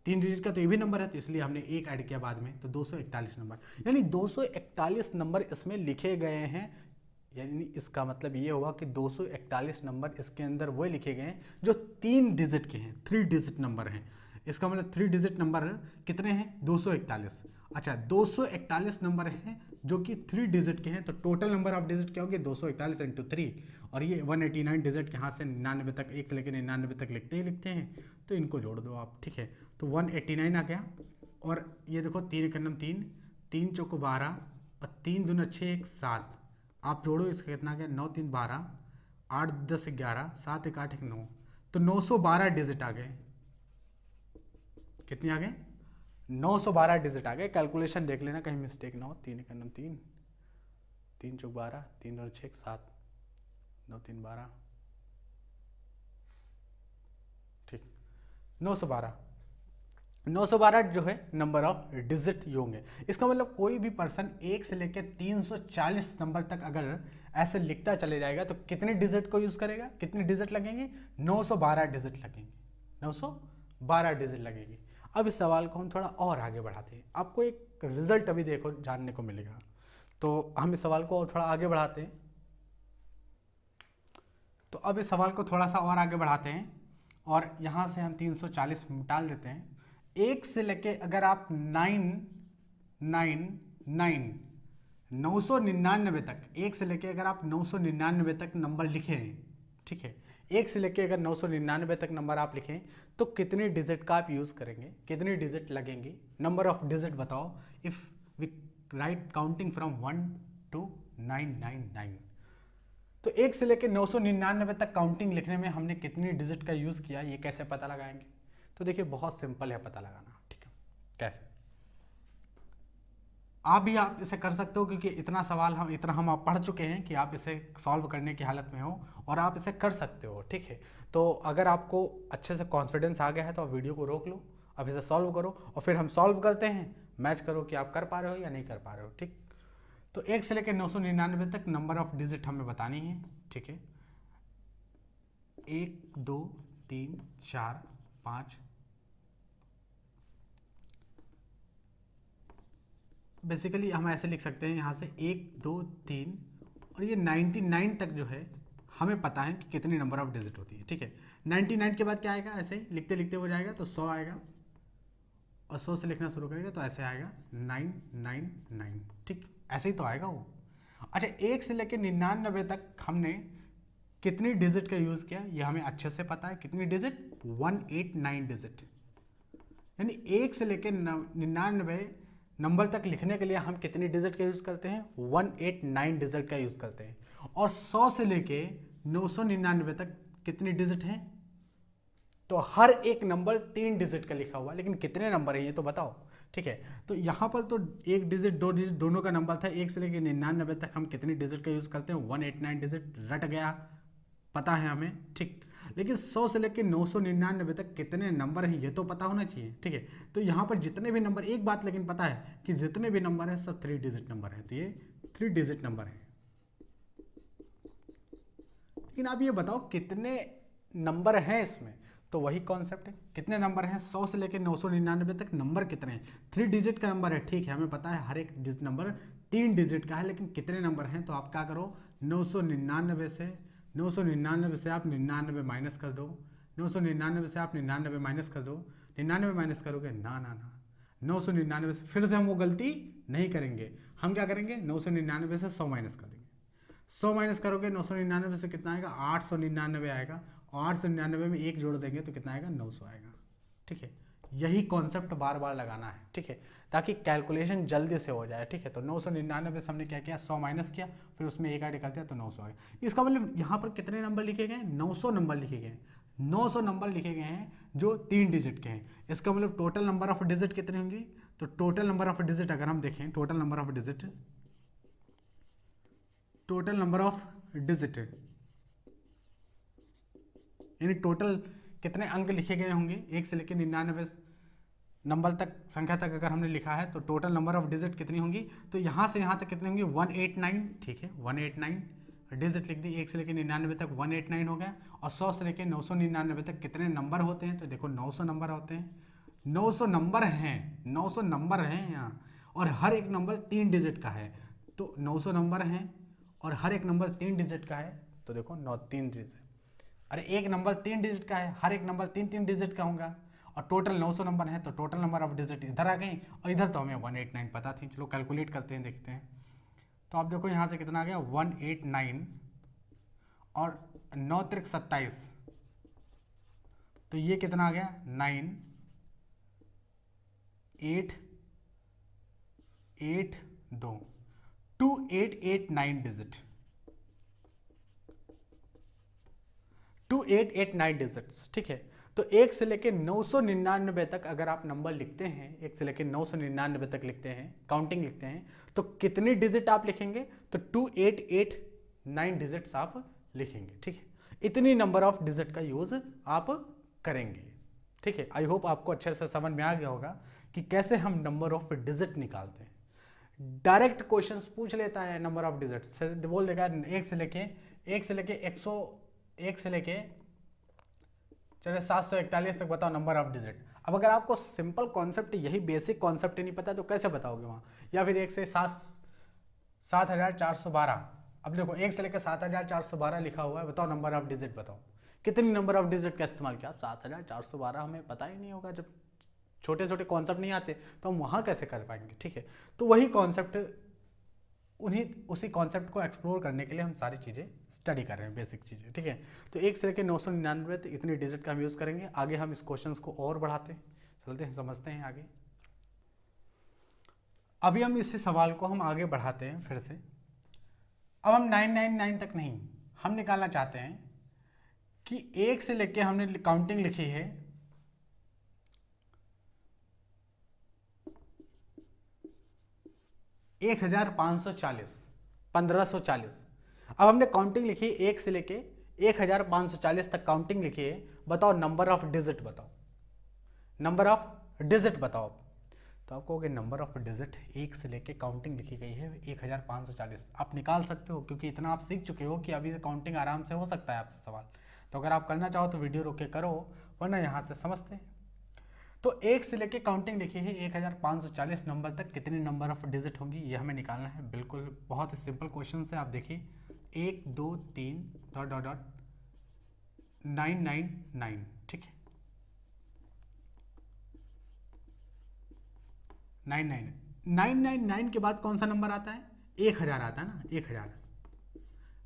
3 डिजिट का तो ये भी नंबर है, तो इसलिए हमने एक ऐड किया बाद में, तो 241 नंबर, यानी 241 नंबर इसमें लिखे गए हैं। यानी इसका मतलब ये हुआ कि 241 नंबर इसके अंदर वो लिखे गए हैं जो 3 डिजिट के हैं, 3 डिजिट नंबर हैं। इसका मतलब 3 डिजिट नंबर कितने हैं? 241। अच्छा, 241 नंबर हैं जो कि 3 डिजिट के हैं, तो टोटल नंबर ऑफ डिजिट क्या होगी? 241 इंटू 3, और ये 189 डिजिट के यहाँ से 99 तक, 1 से लेकर 99 तक लिखते हैं, तो इनको जोड़ दो आप। ठीक है, तो 189 आ गया, और ये देखो 3 एक 3, 3 चौको 12, और 3 दूना 6 1 7, आप जोड़ो इसका कितना आ गया? 9 3 12, 8 10 11, 7 1 8 1 9, तो 912 डिजिट आ गए। कितने आ गए? 912 डिजिट आ गए। कैलकुलेशन देख लेना कहीं मिस्टेक ना हो। 3 एक 3, 3 चौक 12, 3 2 6 7, 9 3 12, ठीक, 912 जो है नंबर ऑफ डिजिट ये होंगे। इसका मतलब कोई भी पर्सन 1 से लेकर 340 नंबर तक अगर ऐसे लिखता चले जाएगा तो कितने डिजिट को यूज करेगा? कितने डिजिट लगेंगे? 912 डिजिट लगेंगे, 912 डिजिट लगेंगे। अब इस सवाल को हम थोड़ा और आगे बढ़ाते हैं, आपको एक रिजल्ट अभी देखो जानने को मिलेगा, तो हम इस सवाल को थोड़ा आगे बढ़ाते हैं। तो अब इस सवाल को थोड़ा सा और आगे बढ़ाते हैं, और यहाँ से हम 340 निकाल देते हैं। 1 से लेके अगर आप 999 तक, 1 से लेके अगर आप 999 तक नंबर लिखे हैं, ठीक है, 1 से लेके अगर 999 तक नंबर आप लिखें तो कितने डिजिट का आप यूज़ करेंगे? कितने डिजिट लगेंगे? नंबर ऑफ डिजिट बताओ if we write counting from 1 to 999। तो 1 से लेकर 999 तक काउंटिंग लिखने में हमने कितनी डिजिट का यूज़ किया, ये कैसे पता लगाएंगे? तो देखिए बहुत सिंपल है पता लगाना। ठीक है, कैसे? आप इसे कर सकते हो, क्योंकि इतना हम आप पढ़ चुके हैं कि आप इसे सॉल्व करने की हालत में हो और आप इसे कर सकते हो। ठीक है, तो अगर आपको अच्छे से कॉन्फिडेंस आ गया है तो आप वीडियो को रोक लो, अब इसे सॉल्व करो, और फिर हम सॉल्व करते हैं, मैच करो कि आप कर पा रहे हो या नहीं कर पा रहे हो। ठीक, तो 1 से लेकर 999 तक नंबर ऑफ डिजिट हमें बतानी है। ठीक है, 1 2 3 4 5, बेसिकली हम ऐसे लिख सकते हैं यहाँ से 1 2 3, और ये 99 तक जो है हमें पता है कि कितनी नंबर ऑफ डिजिट होती है। ठीक है, 99 के बाद क्या आएगा? ऐसे ही लिखते लिखते हो जाएगा, तो 100 आएगा, और 100 से लिखना शुरू करेगा तो ऐसे आएगा 999। ठीक, ऐसे ही तो आएगा वो। अच्छा, 1 से लेकर 99 तक हमने कितनी डिजिट का यूज़ किया ये हमें अच्छे से पता है। कितनी डिजिट? 189 डिजिट। यानी 1 से लेकर 99 नंबर तक लिखने के लिए हम कितनी डिजिट का यूज़ करते हैं? 189 डिजिट का यूज़ करते हैं। और 100 से लेके 999 तक कितनी डिजिट हैं? तो हर एक नंबर 3 डिजिट का लिखा हुआ है, लेकिन कितने नंबर हैं ये तो बताओ। ठीक है। तो यहाँ पर तो 1 डिजिट 2 डिजिट दोनों का नंबर था। 1 से लेकर 99 तक हम कितनी डिजिट का यूज़ करते हैं, 189 डिजिट रट गया, पता है हमें, ठीक। लेकिन 100 से लेकर 999 तक कितने नंबर हैं ये तो पता होना चाहिए, ठीक है। तो यहाँ पर जितने भी नंबर, एक बात लेकिन पता है कि जितने भी नंबर हैं सब 3 डिजिट नंबर हैं, तो ये 3 डिजिट नंबर है। लेकिन आप ये बताओ कितने नंबर हैं इसमें, तो वही कॉन्सेप्ट है, कितने नंबर हैं 100 से लेकर 999 तक नंबर कितने हैं, 3 डिजिट का नंबर है, ठीक है, हमें पता है हर एक नंबर 3 डिजिट का है, लेकिन कितने नंबर हैं, तो आप क्या करो 999 से आप 99 माइनस कर दो, 999 से आप 99 माइनस कर दो, 99 माइनस करोगे ना 999 से फिर से हम वो गलती नहीं करेंगे, हम क्या करेंगे 999 से 100 माइनस कर देंगे। 100 माइनस करोगे 999 से कितना आएगा, 899 आएगा, और 899 में 1 जोड़ देंगे तो कितना आएगा, 900 आएगा, ठीक है। यही कॉन्सेप्ट बार बार लगाना है, ठीक है, ताकि कैलकुलेशन जल्दी से हो जाए, ठीक है। तो 999 से हमने क्या किया, 100 माइनस किया, फिर उसमें 1 ऐड कर दिया तो 900 आ गया। इसका मतलब यहाँ पर कितने नंबर लिखे गए, 900 नंबर लिखे गए, 900 नंबर लिखे गए हैं जो 3 डिजिट के हैं। इसका मतलब टोटल नंबर ऑफ डिजिट कितने होंगे, तो टोटल नंबर ऑफ डिजिट अगर हम देखें, टोटल नंबर ऑफ डिजिट यानी टोटल कितने अंक लिखे गए होंगे, 1 से लेकर 99 नंबर तक, संख्या तक अगर हमने लिखा है तो टोटल नंबर ऑफ डिजिट कितनी होंगी, तो यहाँ से यहाँ तक कितनी होंगी 189, ठीक है, 189 डिजिट लिख दी। 1 से लेकर 99 तक 189 हो गया, और 100 से लेकर 999 तक कितने नंबर होते हैं, तो देखो 900 नंबर होते हैं, 900 नंबर हैं, 900 नंबर हैं यहाँ, और हर एक नंबर 3 डिजिट का है, तो 900 नंबर हैं और हर एक नंबर 3 डिजिट का है, तो देखो 3 डिजिट, अरे एक नंबर 3 डिजिट का है, हर एक नंबर 3 डिजिट का होगा, और टोटल 900 नंबर है, तो टोटल नंबर ऑफ डिजिट इधर आ गई, और इधर तो हमें 189 पता थी। चलो कैलकुलेट करते हैं, देखते हैं। तो आप देखो यहाँ से कितना आ गया 189 और 9 त्रिक 27, तो ये कितना आ गया 9 8 8 2 2889 डिजिट, 2889 डिजिट्स, ठीक है। तो 1 से लेके 999 तक अगर आप नंबर लिखते हैं, 1 से लेके 999 तक लिखते हैं, काउंटिंग लिखते हैं, तो कितनी डिजिट आप लिखेंगे, तो 2889 डिजिट्स आप लिखेंगे, ठीक है। इतनी नंबर ऑफ डिजिट का यूज आप करेंगे, ठीक है। आई होप आपको अच्छे से समझ में आ गया होगा कि कैसे हम नंबर ऑफ डिजिट निकालते हैं। डायरेक्ट क्वेश्चंस पूछ लेता है नंबर ऑफ डिजिट, बोल देगा 1 से लेके 741 तक बताओ नंबर ऑफ डिजिट। अब अगर आपको सिंपल कॉन्सेप्ट, यही बेसिक कॉन्सेप्ट ही नहीं पता तो कैसे बताओगे वहाँ, या फिर 1 से 7412, अब देखो 1 से लेकर 7412 लिखा हुआ है, बताओ नंबर ऑफ डिजिट, बताओ कितनी नंबर ऑफ डिजिट का इस्तेमाल किया। 7412 हमें पता ही नहीं होगा, जब छोटे छोटे कॉन्सेप्ट नहीं आते तो हम वहाँ कैसे कर पाएंगे, ठीक है। तो वही कॉन्सेप्ट, उसी कॉन्सेप्ट को एक्सप्लोर करने के लिए हम सारी चीज़ें स्टडी कर रहे हैं, बेसिक चीज़ें, ठीक है। तो 1 से लेकर 999 तक इतनी डिजिट का हम यूज़ करेंगे। आगे हम इस क्वेश्चंस को और बढ़ाते हैं, चलते हैं, समझते हैं आगे। अभी हम इसी सवाल को हम आगे बढ़ाते हैं फिर से। अब हम 999 तक नहीं, हम निकालना चाहते हैं कि 1 से लेकर हमने काउंटिंग लिखी है 1540, 1540। अब हमने काउंटिंग लिखी 1 से लेके 1540 तक काउंटिंग लिखी है, बताओ नंबर ऑफ डिजिट बताओ, नंबर ऑफ डिजिट बताओ। तो आप कहोगे नंबर ऑफ डिजिट 1 से लेके काउंटिंग लिखी गई है 1540, आप निकाल सकते हो क्योंकि इतना आप सीख चुके हो कि अभी काउंटिंग आराम से हो सकता है आपसे सवाल। तो अगर आप करना चाहो तो वीडियो रोक के करो, वरना यहाँ से समझते हैं। तो 1 से लेके काउंटिंग लिखी है 1540 नंबर तक कितने नंबर ऑफ डिजिट होंगी, ये हमें निकालना है। बिल्कुल बहुत ही सिंपल क्वेश्चन है, आप देखिए 1 2 3 डॉट डॉट डॉट 999, ठीक है, 999 के बाद कौन सा नंबर आता है, 1000 आता है ना, 1000।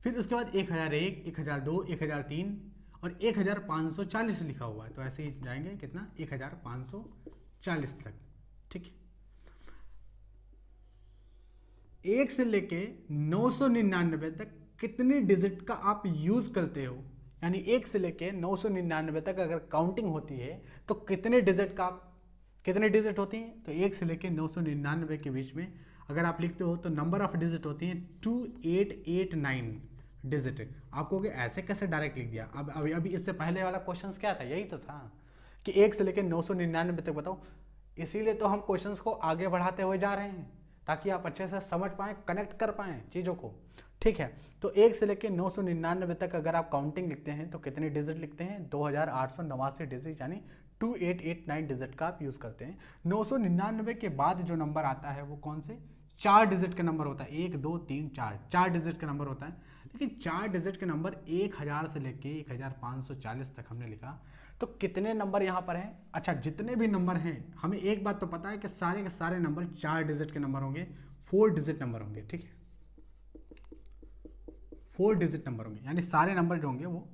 फिर उसके बाद 1001, 1002, 1003 और 1540 लिखा हुआ है, तो ऐसे ही जाएंगे कितना 1540 तक, ठीक है। 1 से लेके 999 तक कितनी डिजिट का आप यूज करते हो, यानी 1 से लेके 999 तक अगर काउंटिंग होती है तो कितने डिजिट का आप कितने डिजिट होती हैं? तो 1 से लेके 999 के बीच में अगर आप लिखते हो तो नंबर ऑफ डिजिट होती हैं 2889 डिजिट। आप कहोगे ऐसे कैसे डायरेक्ट लिख दिया? अब अभी इससे पहले वाला क्वेश्चन क्या था? यही तो था कि 1 से लेके 999 तक बताओ। इसीलिए तो हम क्वेश्चंस को आगे बढ़ाते हुए जा रहे हैं ताकि आप अच्छे से समझ पाएँ, कनेक्ट कर पाएँ चीज़ों को। ठीक है, तो 1 से लेके 999 तक अगर आप काउंटिंग लिखते हैं तो कितने डिजिट लिखते हैं? 2889 डिजिट, यानी 2889 डिजिट का आप यूज़ करते हैं। 999 के बाद जो नंबर आता है वो कौन से? 4 डिजिट का नंबर होता है। 1 2 3 4, 4 डिजिट का नंबर होता है। लेकिन 4 डिजिट के नंबर 1000 से लेके 1540 तक हमने लिखा, तो कितने नंबर यहाँ पर हैं? अच्छा, जितने भी नंबर हैं, हमें एक बात तो पता है कि सारे के सारे नंबर 4 डिजिट के नंबर होंगे, 4 डिजिट नंबर होंगे। ठीक है, 4 डिजिट नंबर होंगे, यानी सारे नंबर जो होंगे वो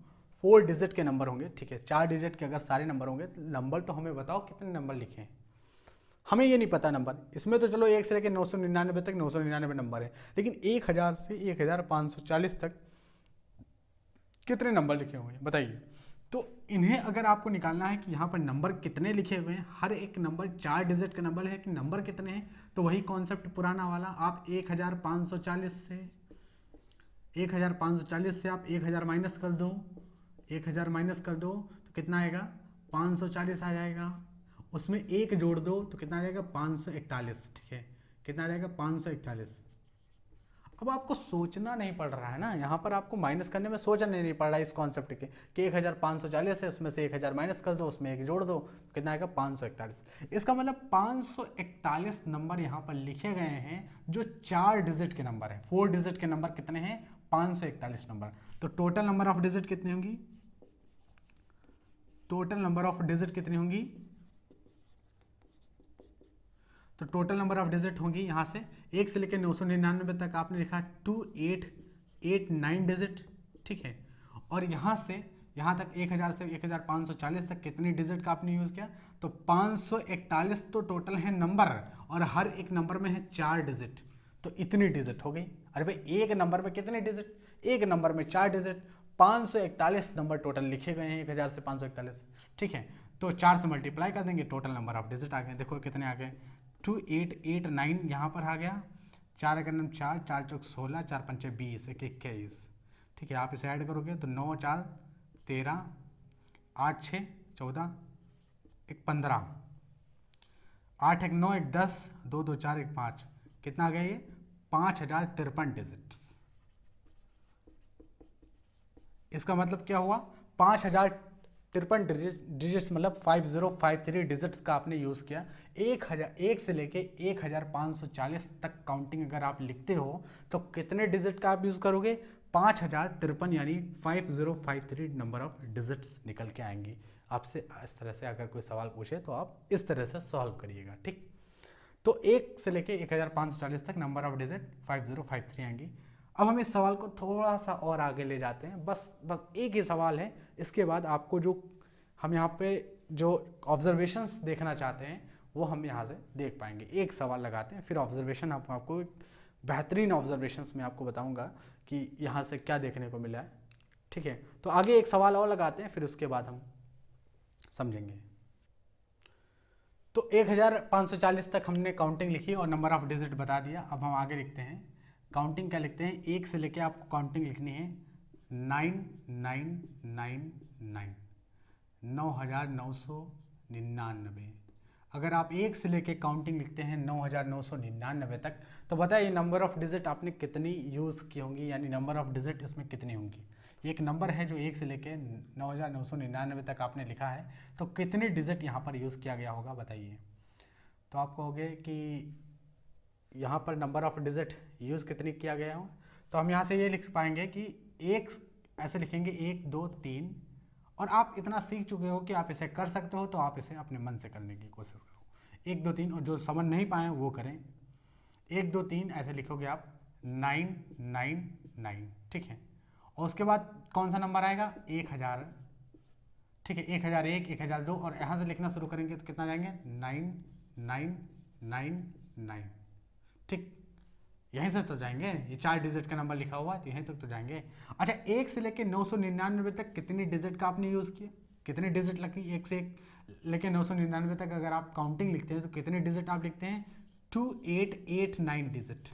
4 डिजिट के नंबर होंगे। ठीक है, 4 डिजिट के अगर सारे नंबर होंगे तो नंबर तो हमें बताओ कितने नंबर लिखे हैं। हमें ये नहीं पता नंबर। इसमें तो चलो 1 से लेकर 999 तक 999 नंबर है, लेकिन 1000 से 1540 तक कितने नंबर लिखे हुए हैं बताइए। तो इन्हें अगर आपको निकालना है कि यहाँ पर नंबर कितने लिखे हुए हैं, हर एक नंबर 4 डिजिट का नंबर है कि नंबर कितने हैं, तो वही कॉन्सेप्ट पुराना वाला। आप 1540 से आप 1000 माइनस कर दो, 1000 माइनस कर दो तो कितना आएगा? 540 आ जाएगा। उसमें 1 जोड़ दो तो कितना आ जाएगा? 541। ठीक है, कितना आ जाएगा? 541। अब आपको सोचना नहीं पड़ रहा है ना, यहाँ पर आपको माइनस करने में सोचना नहीं पड़ रहा है इस कॉन्सेप्ट के कि 1540 है, उसमें से 1000 माइनस कर दो, उसमें 1 जोड़ दो, कितना आएगा? 541। इसका मतलब 541 नंबर यहाँ पर लिखे गए हैं जो 4 डिजिट के नंबर हैं। 4 डिजिट के नंबर कितने हैं? 541 नंबर। तो टोटल नंबर ऑफ डिजिट कितनी होंगी? टोटल नंबर ऑफ डिजिट कितनी होंगी? तो टोटल नंबर ऑफ डिजिट होंगी यहाँ से 1 से लेकर 999 तक आपने लिखा 2889 डिजिट। ठीक है, और यहाँ से यहाँ तक 1000 से 1540 तक कितनी डिजिट का आपने यूज़ किया? तो 541 तो टोटल है नंबर, और हर एक नंबर में है 4 डिजिट, तो इतनी डिजिट हो गई। अरे भाई, एक नंबर में कितने डिजिट? एक नंबर में 4 डिजिट, 541 नंबर टोटल लिखे गए हैं 1000 से 541। ठीक है, तो 4 से मल्टीप्लाई कर देंगे, टोटल नंबर ऑफ डिजिट आ गए। देखो कितने आ गए? 2889 यहाँ पर आ गया। 4 अगर हम 4 4 चौक 16, 4 पंचे 20, 1 21। ठीक है, आप इसे ऐड करोगे तो 9 4 13, 8 6 14, 1 15, 8 1 9 1 10, 2 2 4 1 5, कितना आ गया ये? 5053 डिजिट्स। इसका मतलब क्या हुआ? 5053 डिजिट्स मतलब 5053 डिजिट्स का आपने यूज़ किया। 1 से लेके 1540 तक काउंटिंग अगर आप लिखते हो तो कितने डिजिट का आप यूज़ करोगे? 5053, यानी 5053 नंबर ऑफ डिजिट्स निकल के आएंगी। आपसे इस तरह से अगर कोई सवाल पूछे तो आप इस तरह से सॉल्व करिएगा। ठीक, तो 1 से लेके 1540 तक नंबर ऑफ डिजिट 5053 आएंगी। अब हम इस सवाल को थोड़ा सा और आगे ले जाते हैं। बस एक ही सवाल है, इसके बाद आपको जो हम यहाँ पे जो ऑब्जर्वेशंस देखना चाहते हैं वो हम यहाँ से देख पाएंगे। एक सवाल लगाते हैं, फिर ऑब्जर्वेशन आपको बेहतरीन ऑब्जर्वेशंस में आपको बताऊंगा कि यहाँ से क्या देखने को मिला है। ठीक है, तो आगे एक सवाल और लगाते हैं, फिर उसके बाद हम समझेंगे। तो 1540 तक हमने काउंटिंग लिखी और नंबर ऑफ डिजिट बता दिया। अब हम आगे लिखते हैं। काउंटिंग क्या लिखते हैं? 1 से लेके आपको काउंटिंग लिखनी है 9999, 9999। अगर आप 1 से लेके काउंटिंग लिखते हैं 9999 तक, तो बताइए नंबर ऑफ डिजिट आपने कितनी यूज़ की होंगी, यानी नंबर ऑफ डिजिट इसमें कितनी होंगी। एक नंबर है जो 1 से लेके 9999 तक आपने लिखा है, तो कितनी डिजिट यहाँ पर यूज़ किया गया होगा बताइए। तो आप कहोगे कि यहाँ पर नंबर ऑफ डिजिट यूज़ कितनी किया गया हो, तो हम यहाँ से ये लिख पाएंगे कि एक ऐसे लिखेंगे 1 2 3, और आप इतना सीख चुके हो कि आप इसे कर सकते हो, तो आप इसे अपने मन से करने की कोशिश करो। 1 2 3, और जो समझ नहीं पाए वो करें। 1 2 3 ऐसे लिखोगे आप 999। ठीक है, और उसके बाद कौन सा नंबर आएगा? 1000। ठीक है, 1001, 1002, और यहाँ से लिखना शुरू करेंगे तो कितना जाएंगे? 9999। ठीक, यहीं से तो जाएंगे, ये 4 डिजिट का नंबर लिखा हुआ है तो यहीं तक तो जाएंगे। अच्छा, 1 से लेके 999 तक कितनी डिजिट का आपने यूज़ किया? कितनी डिजिट लगी? 1 से लेकिन 999 तक अगर आप काउंटिंग लिखते हैं तो कितने डिजिट आप लिखते हैं? 2889 डिजिट।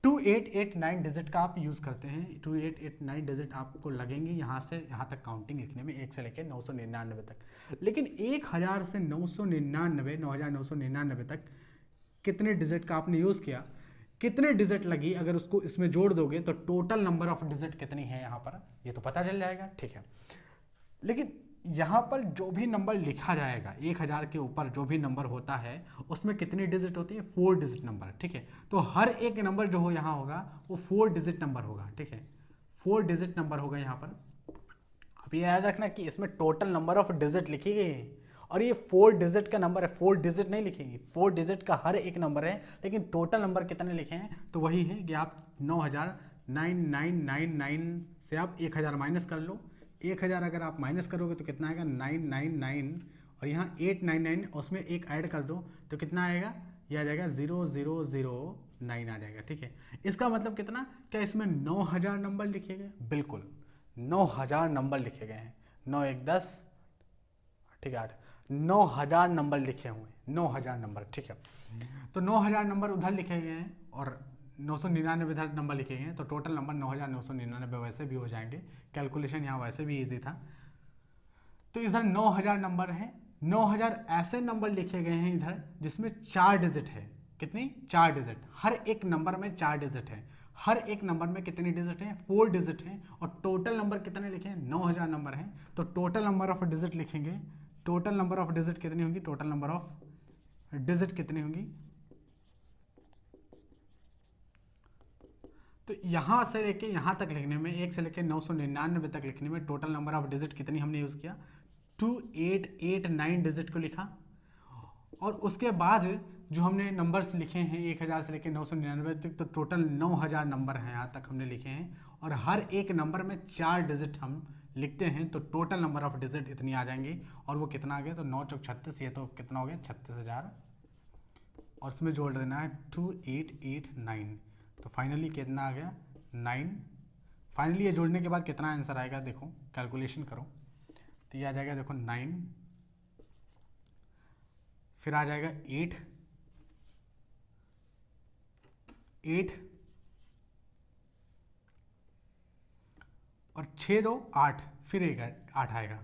2889 डिजिट का आप यूज़ करते हैं। 2889 डिजिट आपको लगेंगे यहाँ से यहाँ तक काउंटिंग लिखने में, 1 से लेकर 999 तक। लेकिन 1000 से 999 9999 तक कितने डिजिट का आपने यूज़ किया, कितने डिजिट लगी, अगर उसको इसमें जोड़ दोगे तो टोटल नंबर ऑफ डिजिट कितनी है यहाँ पर ये तो पता चल जाएगा, ठीक है। लेकिन यहाँ पर जो भी नंबर लिखा जाएगा 1000 के ऊपर जो भी नंबर होता है उसमें कितनी डिजिट होती है? 4 डिजिट नंबर, ठीक है। तो हर एक नंबर जो हो यहाँ होगा वो 4 डिजिट नंबर होगा, ठीक है। 4 डिजिट नंबर होगा यहाँ पर। अब ये याद रखना कि इसमें टोटल नंबर ऑफ डिजिट लिखी गई है और ये 4 डिजिट का नंबर है, 4 डिजिट नहीं लिखेंगे, 4 डिजिट का हर एक नंबर है, लेकिन टोटल नंबर कितने लिखे हैं तो वही है कि आप 9999 से आप 1000 माइनस कर लो। 1000 अगर आप माइनस करोगे तो कितना आएगा? 999 और यहाँ 899 उसमें एक ऐड कर दो तो कितना आएगा? ये आ जाएगा 0009 आ जाएगा, ठीक है। इसका मतलब कितना? क्या इसमें 9000 नंबर लिखे गए? बिल्कुल 9000 नंबर लिखे गए हैं। 9 1 10, ठीक है 8, 9000 नंबर लिखे हुए हैं, 9000 नंबर, ठीक है। तो 9000 नंबर उधर लिखे गए हैं और 999 इधर नंबर लिखे गए हैं, तो टोटल नंबर 9999 वैसे भी हो जाएंगे। कैलकुलेशन यहाँ वैसे भी इजी था। तो इधर 9000 नंबर हैं, 9000 ऐसे नंबर लिखे गए हैं इधर जिसमें 4 डिजिट है। कितनी? 4 डिजिट। हर एक नंबर में 4 डिजिट है। हर एक नंबर में कितनी डिजिट है? 4 डिजिट हैं। और टोटल नंबर कितने लिखे हैं? 9000 नंबर हैं। तो टोटल नंबर ऑफ डिजिट लिखेंगे। टोटल नंबर ऑफ डिजिट कितनी होगी? टोटल नंबर ऑफ डिजिट कितनी होगी? तो यहाँ से लेके यहाँ तक लिखने में, 1 से लेके 999 तक लिखने में टोटल नंबर ऑफ डिजिट कितनी हमने यूज़ किया? 2889 डिजिट को लिखा। और उसके बाद जो हमने नंबर्स लिखे हैं 1000 से लेके 999 तक, तो टोटल 9000 नंबर हैं यहाँ तक हमने लिखे हैं। और हर एक नंबर में 4 डिजिट हम लिखते हैं, तो टोटल नंबर ऑफ डिजिट इतनी आ जाएंगी। और वो कितना आ गया? तो 9 चौक 36, ये तो कितना हो गया? 36000। और उसमें जोड़ देना है 2889, तो फाइनली कितना आ गया? 9। फाइनली ये जोड़ने के बाद कितना आंसर आएगा? देखो कैलकुलेशन करो, तो ये आ जाएगा, देखो 9, फिर आ जाएगा 8 और 6 2 8, फिर एक 8 आएगा,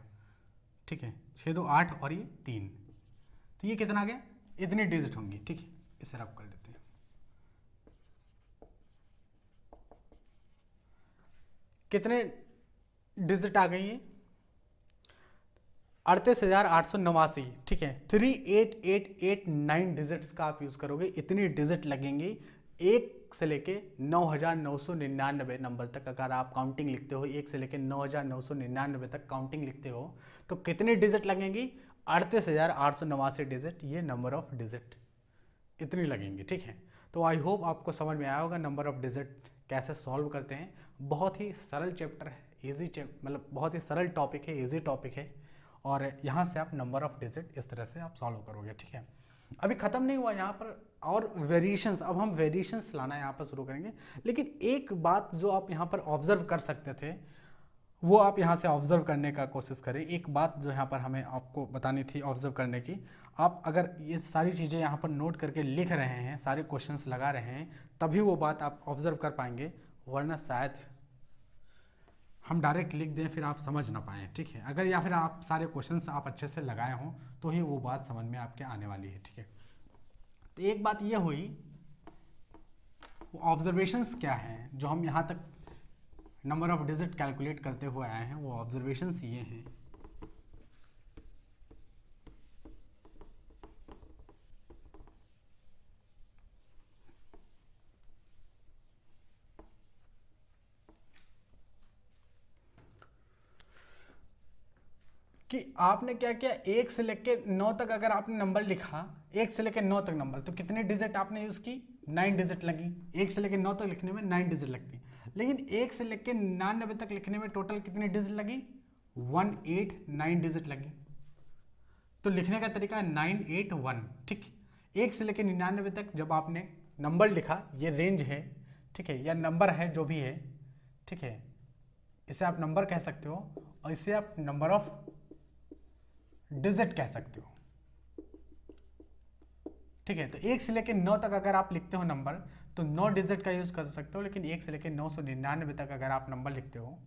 ठीक है। 6 2 8 और ये 3, तो ये कितना आ गया? इतनी डिजिट होंगी, ठीक है। इसे रब कर देते हैं। कितने डिजिट आ गई है? 38,889, ठीक है। 38889 डिजिट्स का आप यूज करोगे, इतनी डिजिट लगेंगी 1 से लेके 9999 नंबर तक। अगर आप काउंटिंग लिखते हो 1 से लेके 9999 तक काउंटिंग लिखते हो तो कितनी डिजिट लगेंगी? 38,889 डिजिट, ये नंबर ऑफ डिजिट इतनी लगेंगी, ठीक है। तो आई होप आपको समझ में आया होगा नंबर ऑफ डिजिट कैसे सॉल्व करते हैं। बहुत ही सरल चैप्टर है, इजी मतलब बहुत ही सरल टॉपिक है, इजी टॉपिक है। और यहाँ से आप नंबर ऑफ डिजिट इस तरह से आप सॉल्व करोगे, ठीक है। अभी ख़त्म नहीं हुआ यहाँ पर, और वेरिएशंस, अब हम वेरिएशंस लाना यहाँ पर शुरू करेंगे। लेकिन एक बात जो आप यहाँ पर ऑब्जर्व कर सकते थे वो आप यहाँ से ऑब्जर्व करने का कोशिश करें। एक बात जो यहाँ पर हमें आपको बतानी थी ऑब्जर्व करने की, आप अगर ये सारी चीज़ें यहाँ पर नोट करके लिख रहे हैं, सारे क्वेश्चंस लगा रहे हैं, तभी वो बात आप ऑब्जर्व कर पाएंगे, वरना शायद हम डायरेक्ट लिख दें फिर आप समझ ना पाएँ, ठीक है। अगर या फिर आप सारे क्वेश्चंस आप अच्छे से लगाए हों तो ही वो बात समझ में आपके आने वाली है, ठीक है। तो एक बात ये हुई, वो ऑब्जर्वेशंस क्या हैं जो हम यहाँ तक नंबर ऑफ डिजिट कैलकुलेट करते हुए आए हैं, वो ऑब्जर्वेशंस ये हैं कि आपने क्या किया, 1 से लेके 9 तक अगर आपने नंबर लिखा, 1 से लेके 9 तक नंबर, तो कितने डिजिट आपने यूज़ की? 9 डिजिट लगी। 1 से लेके 9 तक लिखने में 9 डिजिट लगती। लेकिन 1 से लेके 99 तक लिखने में टोटल कितनी डिजिट लगी? 189 डिजिट लगी। तो लिखने का तरीका है 981, ठीक। 1 से लेके 99 तक जब आपने नंबर लिखा, ये रेंज है, ठीक है, या नंबर है जो भी है, ठीक है, इसे आप नंबर कह सकते हो और इसे आप नंबर ऑफ डिजिट कह सकते हो। ठीक है, तो 1 से लेकर 9 तक अगर आप लिखते हो नंबर तो 9 डिजिट का यूज कर सकते हो, लेकिन 1 से लेकर 999 तक अगर आप नंबर लिखते हो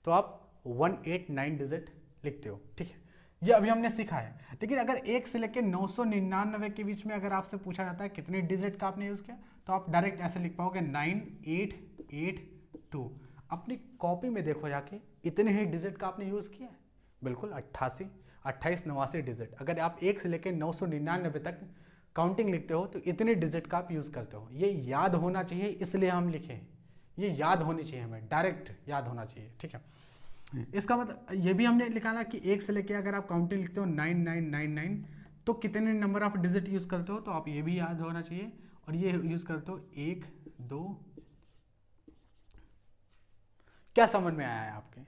तो आप 189 डिजिट लिखते हो। ठीक है, ये अभी हमने सीखा है। लेकिन अगर 1 से लेकर 999 के बीच में अगर आपसे पूछा जाता है कितने डिजिट का आपने यूज किया, तो आप डायरेक्ट ऐसे लिख पाओगे 9882। अपनी कॉपी में देखो जाके, इतने ही डिजिट का आपने यूज किया है, बिल्कुल 88 28 89 डिजिट। अगर आप 1 से लेकर 999 तक काउंटिंग लिखते हो तो इतने डिजिट का आप यूज करते हो। ये याद होना चाहिए, इसलिए हम लिखे, ये याद होनी चाहिए, हमें डायरेक्ट याद होना चाहिए। ठीक है, इसका मतलब ये भी हमने लिखा कि 1 से लेके अगर आप काउंटिंग लिखते हो 9999 तो कितने नंबर ऑफ डिजिट यूज करते हो, तो आप ये भी याद होना चाहिए। और ये यूज करते हो 1 2। क्या समझ में आया है आपके?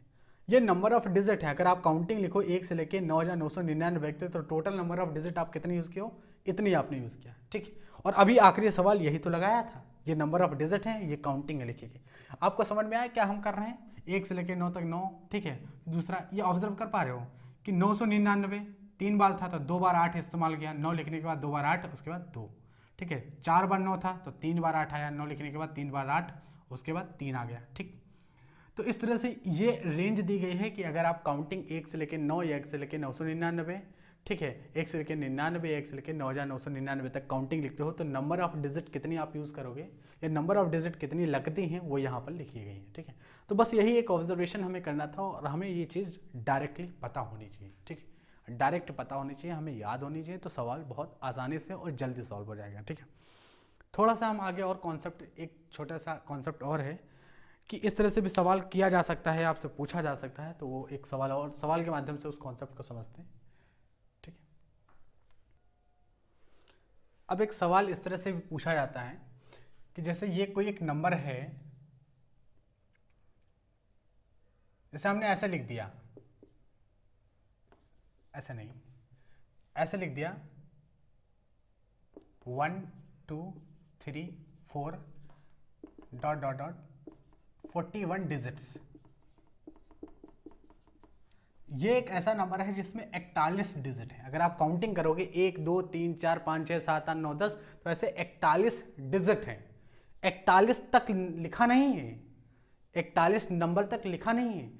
ये नंबर ऑफ डिजिट है। अगर आप काउंटिंग लिखो 1 से लेके 9999 तो टोटल नंबर ऑफ डिजिट आप कितने यूज किए हो, इतनी आपने यूज किया। ठीक, और अभी आखिरी सवाल यही तो लगाया था, ये नंबर ऑफ डिजिट है, ये काउंटिंग है लिखी गई। आपको समझ में आया क्या हम कर रहे हैं? 1 से लेके 9 तक 9। ठीक है, दूसरा ये ऑब्जर्व कर पा रहे हो कि 999 3 बार था तो 2 बार 8 इस्तेमाल किया, 9 लिखने के बाद 2 बार 8, उसके बाद 2। ठीक है, 4 बार 9 था तो 3 बार 8 आया, 9 लिखने के बाद 3 बार 8, उसके बाद 3 आ गया। ठीक, तो इस तरह से ये रेंज दी गई है कि अगर आप काउंटिंग 1 से लेकर 9 या 1 से लेकर 999, ठीक है, 1 से लेकर 99 या 1 से लेकर 9999 तक काउंटिंग लिखते हो तो नंबर ऑफ डिजिट कितनी आप यूज़ करोगे या नंबर ऑफ डिजिट कितनी लगती हैं वो यहाँ पर लिखी गई है। ठीक है, तो बस यही एक ऑब्जर्वेशन हमें करना था और हमें ये चीज़ डायरेक्टली पता होनी चाहिए। ठीक है, डायरेक्ट पता होनी चाहिए, हमें याद होनी चाहिए, तो सवाल बहुत आसानी से और जल्दी सॉल्व हो जाएगा। ठीक है, थोड़ा सा हम आगे और कॉन्सेप्ट, एक छोटा सा कॉन्सेप्ट और है कि इस तरह से भी सवाल किया जा सकता है, आपसे पूछा जा सकता है, तो वो एक सवाल और सवाल के माध्यम से उस कॉन्सेप्ट को समझते हैं। ठीक है, अब एक सवाल इस तरह से भी पूछा जाता है कि जैसे ये कोई एक नंबर है, जैसे हमने ऐसे लिख दिया, ऐसे नहीं, ऐसे लिख दिया 1 2 3 4 डॉट डॉट डॉट 41 डिजिट्स। ये एक ऐसा नंबर है जिसमें 41 डिजिट है। अगर आप काउंटिंग करोगे 1 2 3 4 5 6 7 8 9 10 तो ऐसे 41 डिजिट है। 41 तक लिखा नहीं है, 41 नंबर तक लिखा नहीं है।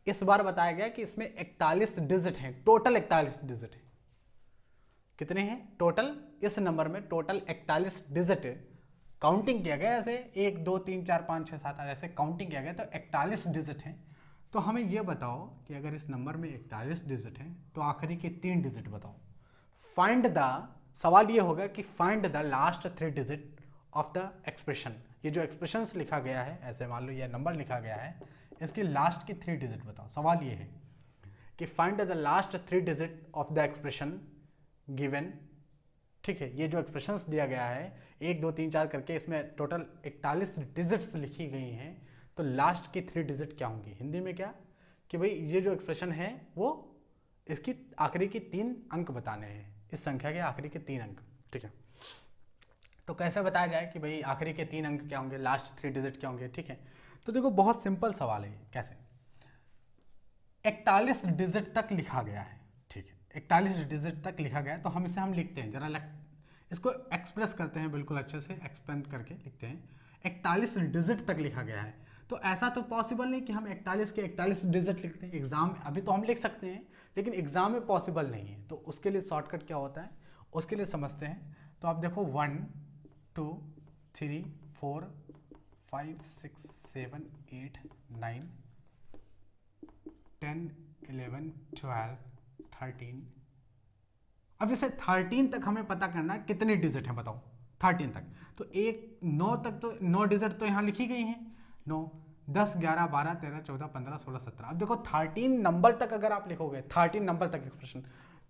इस बार बताया गया कि इसमें 41 डिजिट हैं, टोटल 41 डिजिट है। कितने हैं टोटल? इस नंबर में टोटल 41 डिजिट है। काउंटिंग किया गया ऐसे 1 2 3 4 5 6 7 8 ऐसे काउंटिंग किया गया तो 41 डिजिट हैं। तो हमें ये बताओ कि अगर इस नंबर में 41 डिजिट हैं तो आखिरी के 3 डिजिट बताओ। फाइंड द, सवाल ये होगा कि find the last 3 digit of the expression. ये जो एक्सप्रेशन लिखा गया है, ऐसे मान लो ये नंबर लिखा गया है, इसकी लास्ट की 3 डिजिट बताओ। सवाल ये है कि find the last 3 digit of the expression given. ठीक है, ये जो एक्सप्रेशंस दिया गया है 1 2 3 4 करके, इसमें टोटल 41 डिजिट्स लिखी गई हैं, तो लास्ट की 3 डिजिट क्या होंगी? हिंदी में क्या कि भाई ये जो एक्सप्रेशन है वो इसकी आखिरी की 3 अंक बताने हैं, इस संख्या के आखिरी के 3 अंक। ठीक है, तो कैसे बताया जाए कि भाई आखिरी के 3 अंक क्या होंगे, लास्ट 3 डिजिट क्या होंगे? ठीक है, तो देखो बहुत सिंपल सवाल है। कैसे? 41 डिजिट तक लिखा गया है। ठीक है, 41 डिजिट तक लिखा गया है, तो हम इसे हम लिखते हैं, जरा इसको एक्सप्रेस करते हैं, बिल्कुल अच्छे से एक्सपेंड करके लिखते हैं। 41 डिजिट तक लिखा गया है, तो ऐसा तो पॉसिबल नहीं कि हम 41 के 41 डिजिट लिखते हैं। एग्जाम अभी तो हम लिख सकते हैं, लेकिन एग्जाम में पॉसिबल नहीं है, तो उसके लिए शॉर्टकट क्या होता है उसके लिए समझते हैं। तो आप देखो 1 2 3 4 5 6 7 8 9 10 11 12 13। अब जैसे 13 तक हमें पता करना है कितने डिजिट हैं, बताओ 13 तक। तो 9 तक तो 9 डिजिट तो यहाँ लिखी गई हैं, 9 10 11 12 13 14 15 16 17। अब देखो 13 नंबर तक अगर आप लिखोगे, 13 नंबर तक एक्सप्रेशन,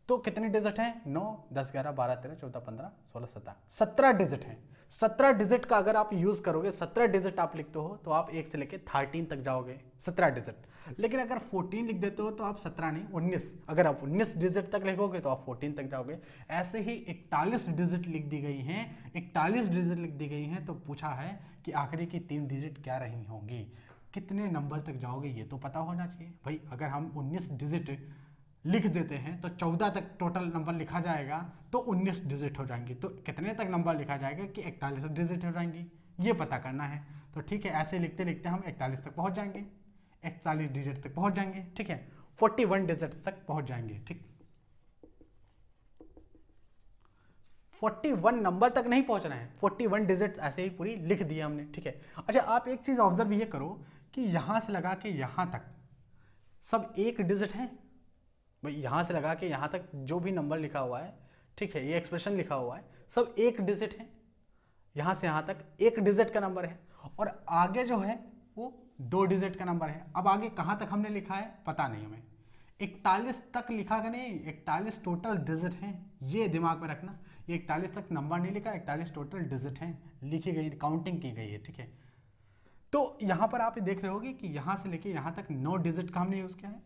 तो कितने डिजिट हैं? 9 10 11 12 13 14 15 16 17, 17 डिजिट हैं। 17 डिजिट का अगर आप यूज करोगे, 17 डिजिट आप लिखते हो तो आप 1 से लेके 13 तक जाओगे, 17 डिजिट। लेकिन अगर 14 लिख देते हो तो आप 17 नहीं 19, अगर आप 19 डिजिट तक लिखोगे तो आप 14 तक जाओगे। ऐसे ही 41 डिजिट लिख दी गई हैं, 41 डिजिट लिख दी गई हैं, तो पूछा है कि आखिरी की 3 डिजिट क्या रही होंगी, कितने नंबर तक जाओगे, ये तो पता होना चाहिए भाई। अगर हम 19 डिजिट लिख देते हैं तो 14 तक टोटल नंबर लिखा जाएगा तो 19 डिजिट हो जाएंगी। तो कितने तक नंबर लिखा जाएगा कि 41 डिजिट हो जाएंगी, ये पता करना है। तो ठीक है, ऐसे लिखते लिखते हम 41 तक पहुंच जाएंगे, 41 डिजिट तक पहुंच जाएंगे। ठीक है, 41 डिजिट तक पहुंच जाएंगे। ठीक, 41 नंबर तक नहीं पहुंचना है, 41 डिजिट्स ऐसे ही पूरी लिख दिया हमने। ठीक है, अच्छा आप एक चीज ऑब्जर्व ये करो कि यहां से लगा के यहां तक सब एक डिजिट है भाई, यहां से लगा के यहां तक जो भी नंबर लिखा हुआ है, ठीक है, ये एक्सप्रेशन लिखा हुआ है, सब एक डिजिट है। यहां से यहां तक एक डिजिट का नंबर है और आगे जो है वो 2 डिजिट का नंबर है। अब आगे कहां तक हमने लिखा है पता नहीं हमें, 41 तक लिखा कि नहीं, 41 टोटल डिजिट हैं, ये दिमाग में रखना। ये 41 तक नंबर नहीं लिखा, 41 टोटल डिजिट हैं, लिखी गई, काउंटिंग की गई है। ठीक है, तो यहां पर आप देख रहे होगे कि यहां से लेके यहां तक 9 डिजिट का हमने यूज किया है,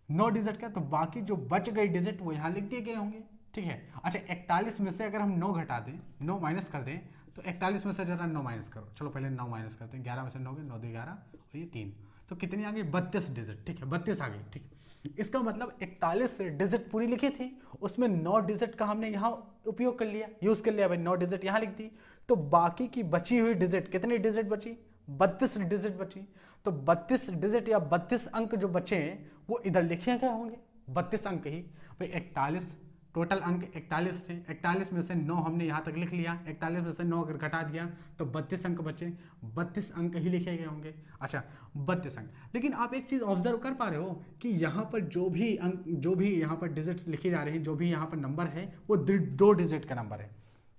9 डिजिट का, तो बाकी जो बच गई डिजिट वो यहां लिख दिए गए होंगे। ठीक है, अच्छा 41 में से अगर हम 9 घटा दें, 9 माइनस कर दें, तो 41 में से जरा 9 माइनस करो, चलो पहले 9 माइनस करते हैं, 11 में से 9 गए, 9 2 11 और ये 3, तो कितनी आ गई 32 डिजिट। ठीक है, 32 आ गई। ठीक, इसका मतलब 41 डिजिट पूरी लिखी थी, उसमें 9 डिजिट का हमने यहाँ उपयोग कर लिया, यूज कर लिया भाई, 9 डिजिट यहाँ लिख दी, तो बाकी की बची हुई डिजिट, कितनी डिजिट बची, 32 डिजिट बची। तो 32 डिजिट या 32 अंक जो बचे हैं वो इधर लिखे गए होंगे, 32 अंक ही भाई। 41 टोटल अंक 41 थे, 41 में से 9 हमने यहाँ तक लिख लिया, 41 में से 9 अगर घटा दिया तो 32 अंक बचे, 32 अंक ही लिखे गए होंगे। अच्छा 32 अंक, लेकिन आप एक चीज़ ऑब्जर्व कर पा रहे हो कि यहाँ पर जो भी अंक, जो भी यहाँ पर डिजिट्स लिखी जा रही हैं, जो भी यहाँ पर नंबर है वो 2 डिजिट का नंबर है।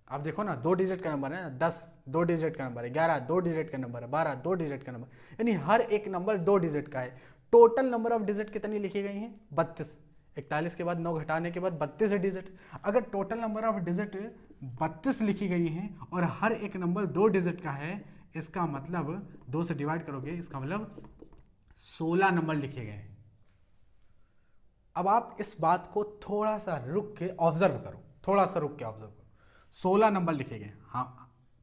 आप देखो ना, 2 डिजिट का नंबर है, 10 2 डिजिट का नंबर है, 11 2 डिजिट का नंबर है, 12 2 डिजिट का नंबर, यानी हर एक नंबर 2 डिजिट का है। टोटल नंबर ऑफ डिजिट कितनी लिखी गई हैं, 32। 41 के बाद 9 घटाने के बाद 32 डिजिट। अगर टोटल नंबर ऑफ डिजिट 32 लिखी गई हैं और हर एक नंबर 2 डिजिट का है, इसका मतलब 2 से डिवाइड करोगे, इसका मतलब 16 नंबर लिखे गए। अब आप इस बात को थोड़ा सा रुक के ऑब्जर्व करो, थोड़ा सा रुक के ऑब्जर्व करो। 16 नंबर लिखे गए, हाँ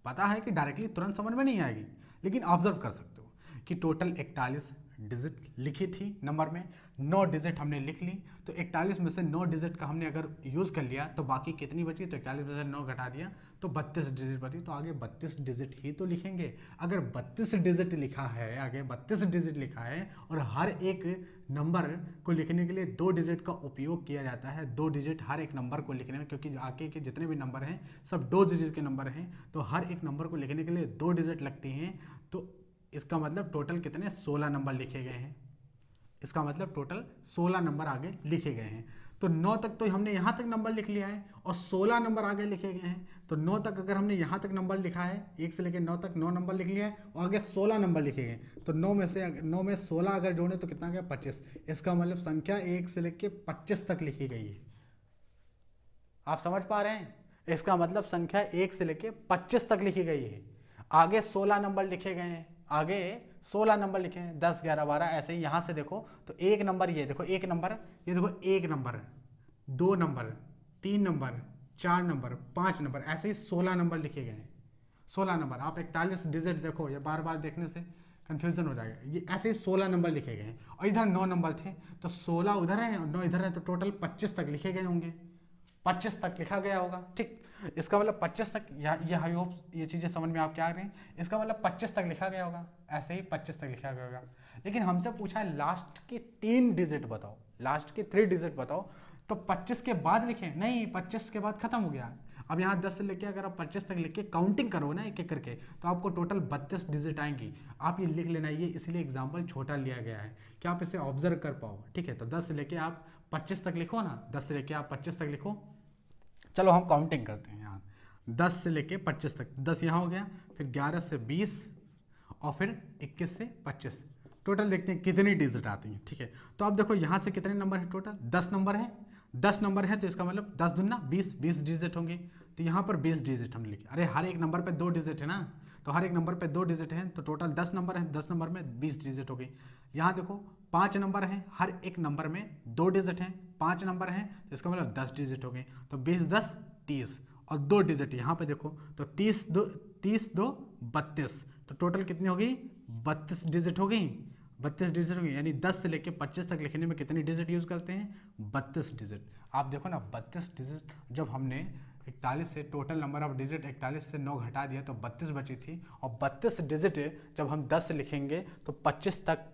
पता है कि डायरेक्टली तुरंत समझ में नहीं आएगी, लेकिन ऑब्जर्व कर सकते हो कि टोटल 41 डिजिट लिखी थी नंबर में, 9 डिजिट हमने लिख ली, तो 41 में से 9 डिजिट का हमने अगर यूज़ कर लिया तो बाकी कितनी बची, तो 41 में से 9 घटा दिया तो 32 डिजिट बची, तो आगे 32 डिजिट ही तो लिखेंगे। अगर 32 डिजिट लिखा है, आगे 32 डिजिट लिखा है और हर एक नंबर को लिखने के लिए 2 डिजिट का उपयोग किया जाता है, 2 डिजिट हर एक नंबर को लिखने में, क्योंकि आगे के जितने भी नंबर हैं सब 2 डिजिट के नंबर हैं, तो हर एक नंबर को लिखने के लिए 2 डिजिट लगती हैं, तो इसका मतलब टोटल कितने 16 नंबर लिखे गए हैं। इसका मतलब टोटल 16 नंबर आगे लिखे गए हैं। तो 9 तक तो हमने यहाँ तक नंबर लिख लिया है और 16 नंबर आगे लिखे गए हैं, तो 9 तक अगर हमने यहाँ तक नंबर लिखा है, 1 से लेकर 9 तक 9 नंबर लिख लिया है और आगे 16 नंबर लिखे गए, तो 9 में 16 अगर जोड़े तो कितना गया 25। इसका मतलब संख्या 1 से लेकर 25 तक लिखी गई है। आप समझ पा रहे हैं, इसका मतलब संख्या 1 से लेकर 25 तक लिखी गई है, आगे 16 नंबर लिखे गए हैं, आगे 16 नंबर लिखे हैं, 10 11 12 ऐसे ही। यहाँ से देखो तो एक नंबर, ये देखो एक नंबर, ये देखो एक number, 2 number, 3 number, 4 number, 5 number, ऐसे ही 16 नंबर लिखे गए हैं। 16 नंबर, आप 41 डिजिट देखो, ये बार बार देखने से कन्फ्यूजन हो जाएगा, ये ऐसे ही 16 नंबर लिखे गए हैं और इधर 9 नंबर थे, तो 16 उधर है और 9 इधर है, तो टोटल 25 तक लिखे गए होंगे, 25 तक लिखा गया होगा। ठीक, इसका मतलब 25 तक, ये आई होप ये चीज़ें समझ में आप क्या आ रही हैं, इसका मतलब 25 तक लिखा गया होगा, ऐसे ही 25 तक लिखा गया होगा। लेकिन हमसे पूछा है लास्ट के 3 डिजिट बताओ, लास्ट के 3 डिजिट बताओ, तो 25 के बाद लिखें, नहीं 25 के बाद खत्म हो गया। अब यहाँ 10 से लेके अगर आप 25 तक लिख के काउंटिंग करो ना एक एक करके, तो आपको टोटल 32 डिजिट आएंगी। आप ये लिख लेना, ये इसलिए एग्जाम्पल छोटा लिया गया है कि आप इसे ऑब्जर्व कर पाओ। ठीक है, तो 10 से लेके आप 25 तक लिखो ना, 10 से लेके आप 25 तक लिखो। चलो हम काउंटिंग करते हैं यहाँ, 10 से लेके 25 तक, 10 यहाँ हो गया, फिर 11 से 20 और फिर 21 से 25, टोटल देखते हैं कितनी डिजिट आती हैं। ठीक है, तो अब देखो यहाँ से कितने नंबर है, टोटल 10 नंबर है, 10 नंबर है, तो इसका मतलब 10 दूना 20, 20 डिजिट होंगे, तो यहाँ पर 20 डिजिट हमने लिखे। अरे हर एक नंबर पे 2 डिजिट है ना, तो हर एक नंबर पे 2 डिजिट हैं, तो टोटल 10 नंबर है, 10 नंबर में 20 डिजिट हो गई। यहाँ देखो 5 नंबर हैं, हर एक नंबर में 2 डिजिट हैं, 5 नंबर हैं, तो इसका मतलब 10 डिजिट हो गई, तो 20 10 30 और 2 डिजिट यहाँ पे देखो, तो 30 2 32, तो टोटल कितनी हो गई 32 डिजिट हो गई, 32 डिजिट होगी, यानी 10 से लेके 25 तक लिखने में कितने डिजिट यूज़ करते हैं? 32 डिजिट। आप देखो ना 32 डिजिट, जब हमने 41 से टोटल नंबर ऑफ डिजिट 41 से 9 घटा दिया तो 32 बची थी, और 32 डिजिट जब हम 10 से लिखेंगे तो 25 तक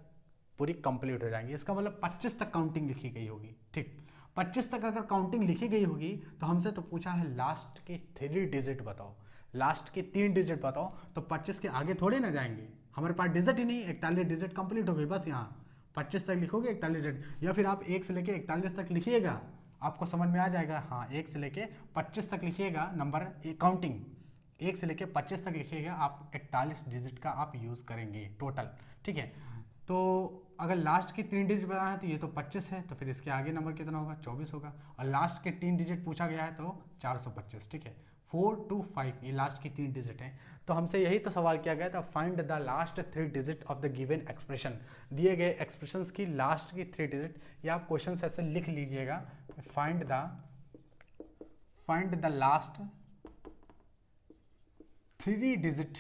पूरी कंप्लीट हो जाएंगी। इसका मतलब 25 तक काउंटिंग लिखी गई होगी। ठीक, 25 तक अगर काउंटिंग लिखी गई होगी तो हमसे तो पूछा है लास्ट के 3 डिजिट बताओ, लास्ट के 3 डिजिट बताओ, तो 25 के आगे थोड़े ना जाएंगे, हमारे पास डिजिट ही नहीं, 41 डिजिट कंप्लीट हो गई बस। यहाँ 25 तक लिखोगे 41 डिजिट, या फिर आप 1 से लेके 41 तक लिखिएगा, आपको समझ में आ जाएगा। हाँ, 1 से लेके 25 तक लिखिएगा, नंबर काउंटिंग 1 से लेके 25 तक लिखिएगा, आप 41 डिजिट का आप यूज़ करेंगे टोटल। ठीक है, तो अगर लास्ट की 3 डिजिट बनाना है तो ये तो 25 है, तो फिर इसके आगे नंबर कितना होगा? 24 होगा, और लास्ट के 3 डिजिट पूछा गया है तो 425। ठीक है, 4 to 5 ये लास्ट की 3 डिजिट हैं। तो हमसे यही तो सवाल किया गया था, find the last 3 digit of the given expression. दिए गए एक्सप्रेशंस की लास्ट की 3 डिजिट, या आप क्वेश्चन ऐसे लिख लीजिएगा, find the last 3 digit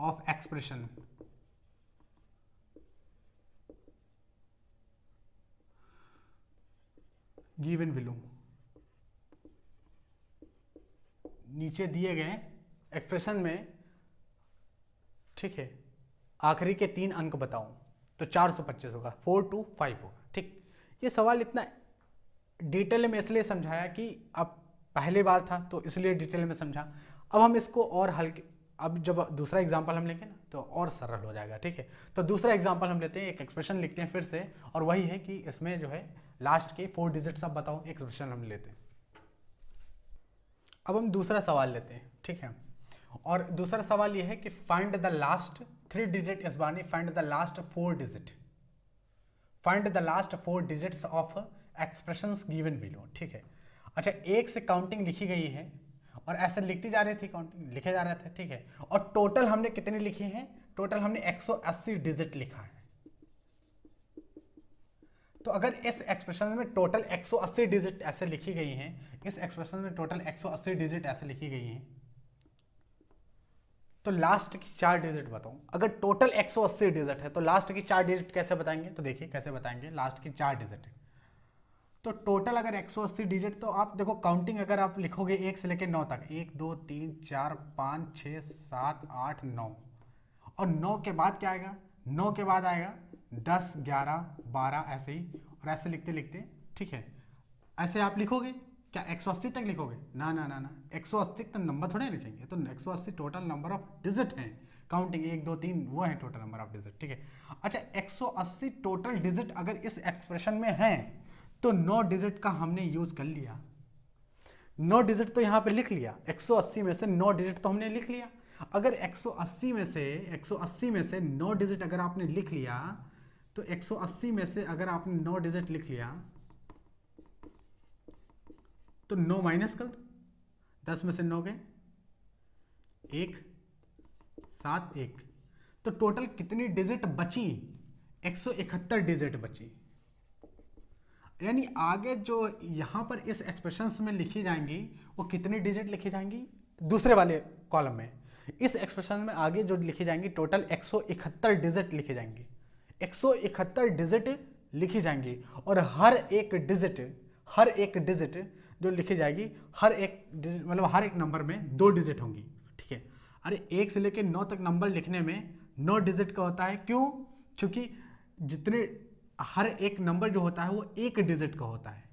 of expression given below. नीचे दिए गए एक्सप्रेशन में, ठीक है, आखिरी के 3 अंक बताओ, तो 425 होगा, 4 to 5 होगा। ठीक, ये सवाल इतना डिटेल में इसलिए समझाया कि अब पहली बार था तो इसलिए डिटेल में समझा। अब हम इसको और हल्के, अब जब दूसरा एग्जाम्पल हम लेंगे ना तो और सरल हो जाएगा। ठीक है, तो दूसरा एग्जाम्पल हम लेते हैं, एक एक्सप्रेशन लिखते हैं फिर से, और वही है कि इसमें जो है लास्ट के 4 डिजिट सब बताओ, एक्सप्रेशन हम लेते हैं। अब हम दूसरा सवाल लेते हैं। ठीक है, और दूसरा सवाल ये है कि फाइंड द लास्ट 3 डिजिट, इस बार नहीं, find the last 4 digit, find the last 4 digits of expressions given below. ठीक है, अच्छा, 1 से काउंटिंग लिखी गई है और ऐसे लिखती जा रही थी, काउंटिंग लिखे जा रहे थे। ठीक है, और टोटल हमने कितने लिखे हैं? टोटल हमने 180 डिजिट लिखा है। तो अगर इस एक्सप्रेशन में टोटल 180 डिजिट ऐसे लिखी गई हैं, इस एक्सप्रेशन में टोटल 180 डिजिट ऐसे लिखी गई हैं, तो लास्ट की 4 डिजिट बताओ। अगर टोटल 180 डिजिट है तो लास्ट की 4 डिजिट कैसे बताएंगे? तो देखिए कैसे बताएंगे, लास्ट की 4 डिजिट है तो टोटल अगर 180 डिजिट, तो आप देखो काउंटिंग अगर आप लिखोगे 1 से लेकर 9 तक, 1 2 3 4 5 6 7 8 9, और 9 के बाद क्या आएगा? 9 के बाद आएगा 10 11 12, ऐसे ही, और ऐसे लिखते लिखते, ठीक है, ऐसे आप लिखोगे। क्या 180 तक लिखोगे? ना ना ना ना, 180 तक नंबर थोड़े लिखेंगे, तो 180 टोटल नंबर ऑफ डिजिट हैं, काउंटिंग 1 2 3 वो है टोटल नंबर ऑफ डिजिट। ठीक है, अच्छा, 180 टोटल डिजिट अगर इस एक्सप्रेशन में है तो 9 डिजिट का हमने यूज कर लिया, 9 डिजिट तो यहां पे लिख लिया, 180 में से 9 डिजिट तो हमने लिख लिया। अगर 180 में से 9 डिजिट अगर आपने लिख लिया, तो 180 में से अगर आपने 9 डिजिट लिख लिया तो 9 माइनस कर दो, 10 में से 9 गए 1 7 1, तो टोटल कितनी डिजिट बची? 171 डिजिट बची। यानी आगे जो यहां पर इस एक्सप्रेशंस में लिखी जाएंगी वो कितनी डिजिट लिखी जाएंगी? दूसरे वाले कॉलम में इस एक्सप्रेशन में आगे जो लिखी जाएंगी टोटल 171 डिजिट लिखी जाएंगी, 171 डिजिट लिखी जाएंगी, और हर एक डिजिट जो लिखी जाएगी, हर एक डिजिट मतलब हर एक नंबर में 2 डिजिट होंगी। ठीक है, अरे 1 से लेकर 9 तक नंबर लिखने में 9 डिजिट का होता है, क्यों? क्योंकि जितने हर एक नंबर जो होता है वो 1 डिजिट का होता है,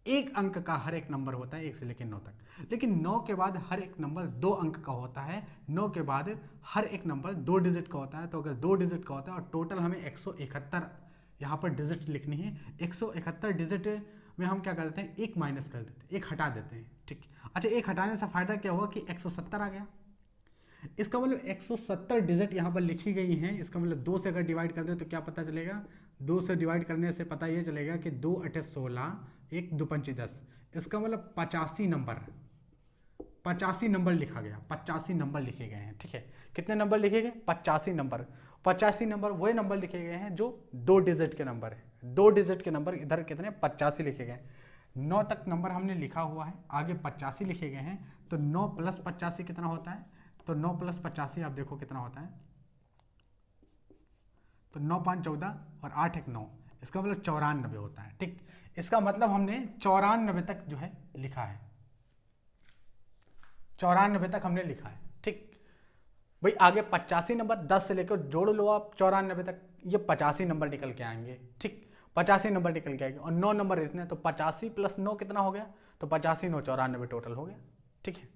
1 अंक का हर एक नंबर होता है 1 से लेकर 9 तक। लेकिन 9 के बाद हर एक नंबर 2 अंक का होता है, 9 के बाद हर एक नंबर 2 डिजिट का होता है। तो अगर 2 डिजिट का होता है और टोटल हमें 171 यहाँ पर डिजिट लिखनी है, 171 डिजिट में हम क्या करते हैं? 1 माइनस कर देते हैं, 1 हटा देते हैं। ठीक, अच्छा, 1 हटाने से फायदा क्या हुआ कि 170 आ गया। इसका मतलब 170 डिजिट यहाँ पर लिखी गई हैं, इसका मतलब 2 से अगर डिवाइड कर दे तो क्या पता चलेगा? 2 से डिवाइड करने से पता ये चलेगा कि 2 8 16, 1 2 5 10, इसका मतलब 85 नंबर लिखा गया, 85 नंबर लिखे गए हैं। ठीक है, कितने नंबर लिखे गए? 85 नंबर। 85 नंबर वही नंबर लिखे गए हैं जो 2 डिजिट के नंबर है, 2 डिजिट के नंबर इधर कितने? 85 लिखे गए। 9 तक नंबर हमने लिखा हुआ है, आगे 85 लिखे गए हैं, तो 9 + 85 कितना होता है? तो 9 + 85 आप देखो कितना होता है, तो 9 5 14 और 8 1 9, इसका मतलब 94 होता है। ठीक, इसका मतलब हमने 94 तक जो है लिखा है, 94 तक हमने लिखा है। ठीक भाई, आगे 85 नंबर 10 से लेकर जोड़ लो आप 94 तक, ये 85 नंबर निकल के आएंगे। ठीक, 85 नंबर निकल के आएंगे और 9 नंबर इतने, तो 85 प्लस 9 कितना हो गया, तो 85 9 94 टोटल हो गया। ठीक है,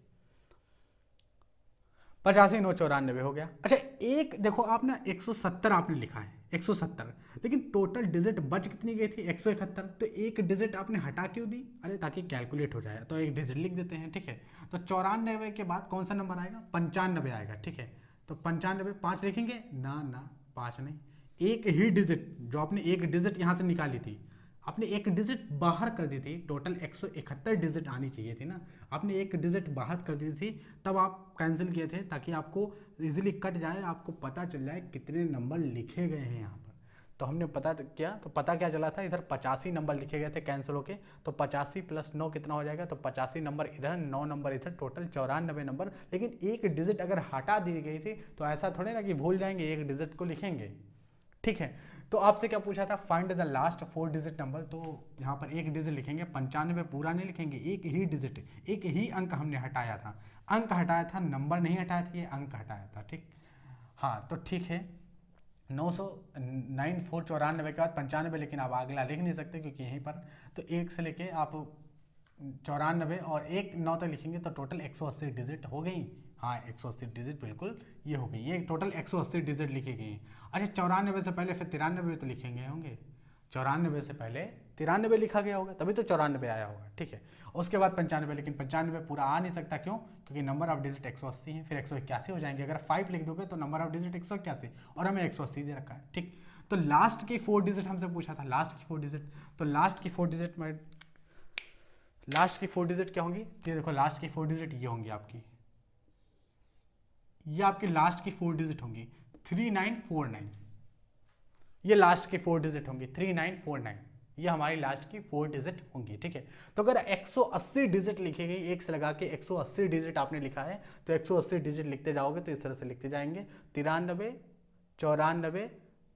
85 9 94 हो गया। अच्छा एक देखो, आप ना 170 आपने लिखा है 170, लेकिन टोटल डिजिट बच कितनी गई थी 171, तो एक डिजिट आपने हटा क्यों दी, अरे ताकि कैलकुलेट हो जाए, तो एक डिजिट लिख देते हैं। ठीक है, तो 94 के बाद कौन सा नंबर आएगा, 95 आएगा। ठीक है, तो 95 5 लिखेंगे ना, ना 5 नहीं, एक ही डिजिट, जो आपने एक डिजिट यहाँ से निकाली थी, आपने एक डिजिट बाहर कर दी थी, टोटल 171 डिजिट आनी चाहिए थी ना, आपने एक डिजिट बाहर कर दी थी, तब आप कैंसिल किए थे ताकि आपको इजीली कट जाए, आपको पता चल जाए कितने नंबर लिखे गए हैं यहाँ पर। तो हमने पता किया, तो पता क्या चला था, इधर 85 नंबर लिखे गए थे कैंसिल होके, तो 85 प्लस 9 कितना हो जाएगा, तो 85 नंबर इधर, 9 नंबर इधर, टोटल 94 नंबर। लेकिन एक डिजिट अगर हटा दी गई थी तो ऐसा थोड़े ना कि भूल जाएंगे, एक डिजिट को लिखेंगे। ठीक है, तो आपसे क्या पूछा था, find the last 4 digit number, तो यहाँ पर एक डिजिट लिखेंगे, 95 पूरा नहीं लिखेंगे, एक ही डिजिट, एक ही अंक हमने हटाया था, अंक हटाया था, नंबर नहीं हटाया था, ये अंक हटाया था। ठीक, हाँ तो ठीक है, 9494 के बाद 95, लेकिन आप अगला लिख नहीं सकते क्योंकि यहीं पर, तो एक से लेके आप 94 और एक 9 तक लिखेंगे तो टोटल 180 डिजिट हो गई। हाँ 180 डिजिट बिल्कुल ये हो गई, ये टोटल 180 डिजिट लिखी गई। अच्छा 94 से पहले फिर 93 तो लिखेंगे होंगे, 94 से पहले 93 लिखा गया होगा, तभी तो 94 आया होगा। ठीक है, उसके बाद 95, लेकिन 95 पूरा आ नहीं सकता, क्यों, क्योंकि नंबर ऑफ डिजिट 180 है, फिर 181 हो जाएंगे, अगर 5 लिख दोगे तो नंबर ऑफ डिजिट 181, और हमें 180 दे रखा है। ठीक, तो लास्ट की 4 डिजिट हमसे पूछा था, लास्ट की 4 डिजिट, तो लास्ट की 4 डिजिट में, लास्ट की 4 डिजिट क्या होंगी, ये देखो लास्ट की 4 डिजिट ये होंगी आपकी, ये आपकी लास्ट की 4 डिजिट होंगी 3949, ये लास्ट की 4 डिजिट होंगी 3949, ये हमारी लास्ट की 4 डिजिट होंगी। ठीक है, तो अगर 180 डिजिट लिखी गई, एक से लगा के 180 डिजिट आपने लिखा है, तो 180 डिजिट लिखते जाओगे तो इस तरह से लिखते जाएंगे, 93 94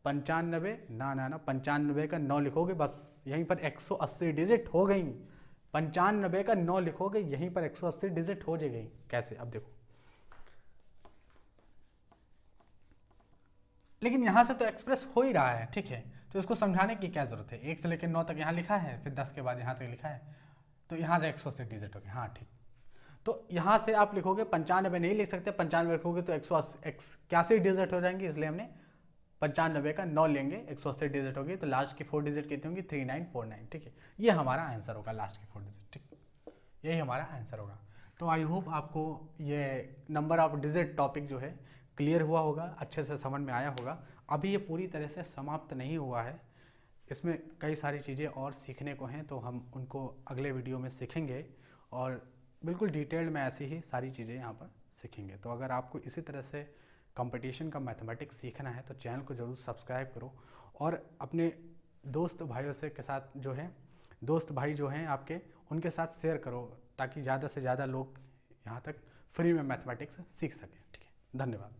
95, ना ना ना 95 का 9 लिखोगे, बस यहीं पर 180 डिजिट हो गई, 95 का 9 लिखोगे यहीं पर 180 डिजिट हो जाएगी। कैसे, अब देखो, लेकिन यहां से तो एक्सप्रेस हो ही रहा है। ठीक है, तो इसको समझाने की क्या जरूरत है, 1 से लेकर 9 तक यहाँ लिखा है, फिर 10 के बाद यहाँ तक लिखा है, तो यहाँ से 180 डिजिट हो गए। हाँ ठीक, तो यहाँ से आप लिखोगे 95 नहीं लिख सकते, 95 लिखोगे तो 181 डिजिट हो जाएंगे, इसलिए हमने 95 का 9 लेंगे, 180 डिजिट होगी, तो लास्ट की 4 डिजिट कितनी होंगी 3949। ठीक है, ये हमारा आंसर होगा, लास्ट की 4 डिजिट। ठीक, यही हमारा आंसर होगा। तो आई होप आपको ये नंबर ऑफ डिजिट टॉपिक जो है क्लियर हुआ होगा, अच्छे से समझ में आया होगा। अभी ये पूरी तरह से समाप्त नहीं हुआ है, इसमें कई सारी चीज़ें और सीखने को हैं, तो हम उनको अगले वीडियो में सीखेंगे और बिल्कुल डिटेल्ड में ऐसी ही सारी चीज़ें यहाँ पर सीखेंगे। तो अगर आपको इसी तरह से कंपटीशन का मैथमेटिक्स सीखना है तो चैनल को ज़रूर सब्सक्राइब करो, और अपने दोस्त भाइयों से के साथ जो है, दोस्त भाई जो हैं आपके, उनके साथ शेयर करो, ताकि ज़्यादा से ज़्यादा लोग यहाँ तक फ्री में मैथमेटिक्स सीख सकें। ठीक है, धन्यवाद।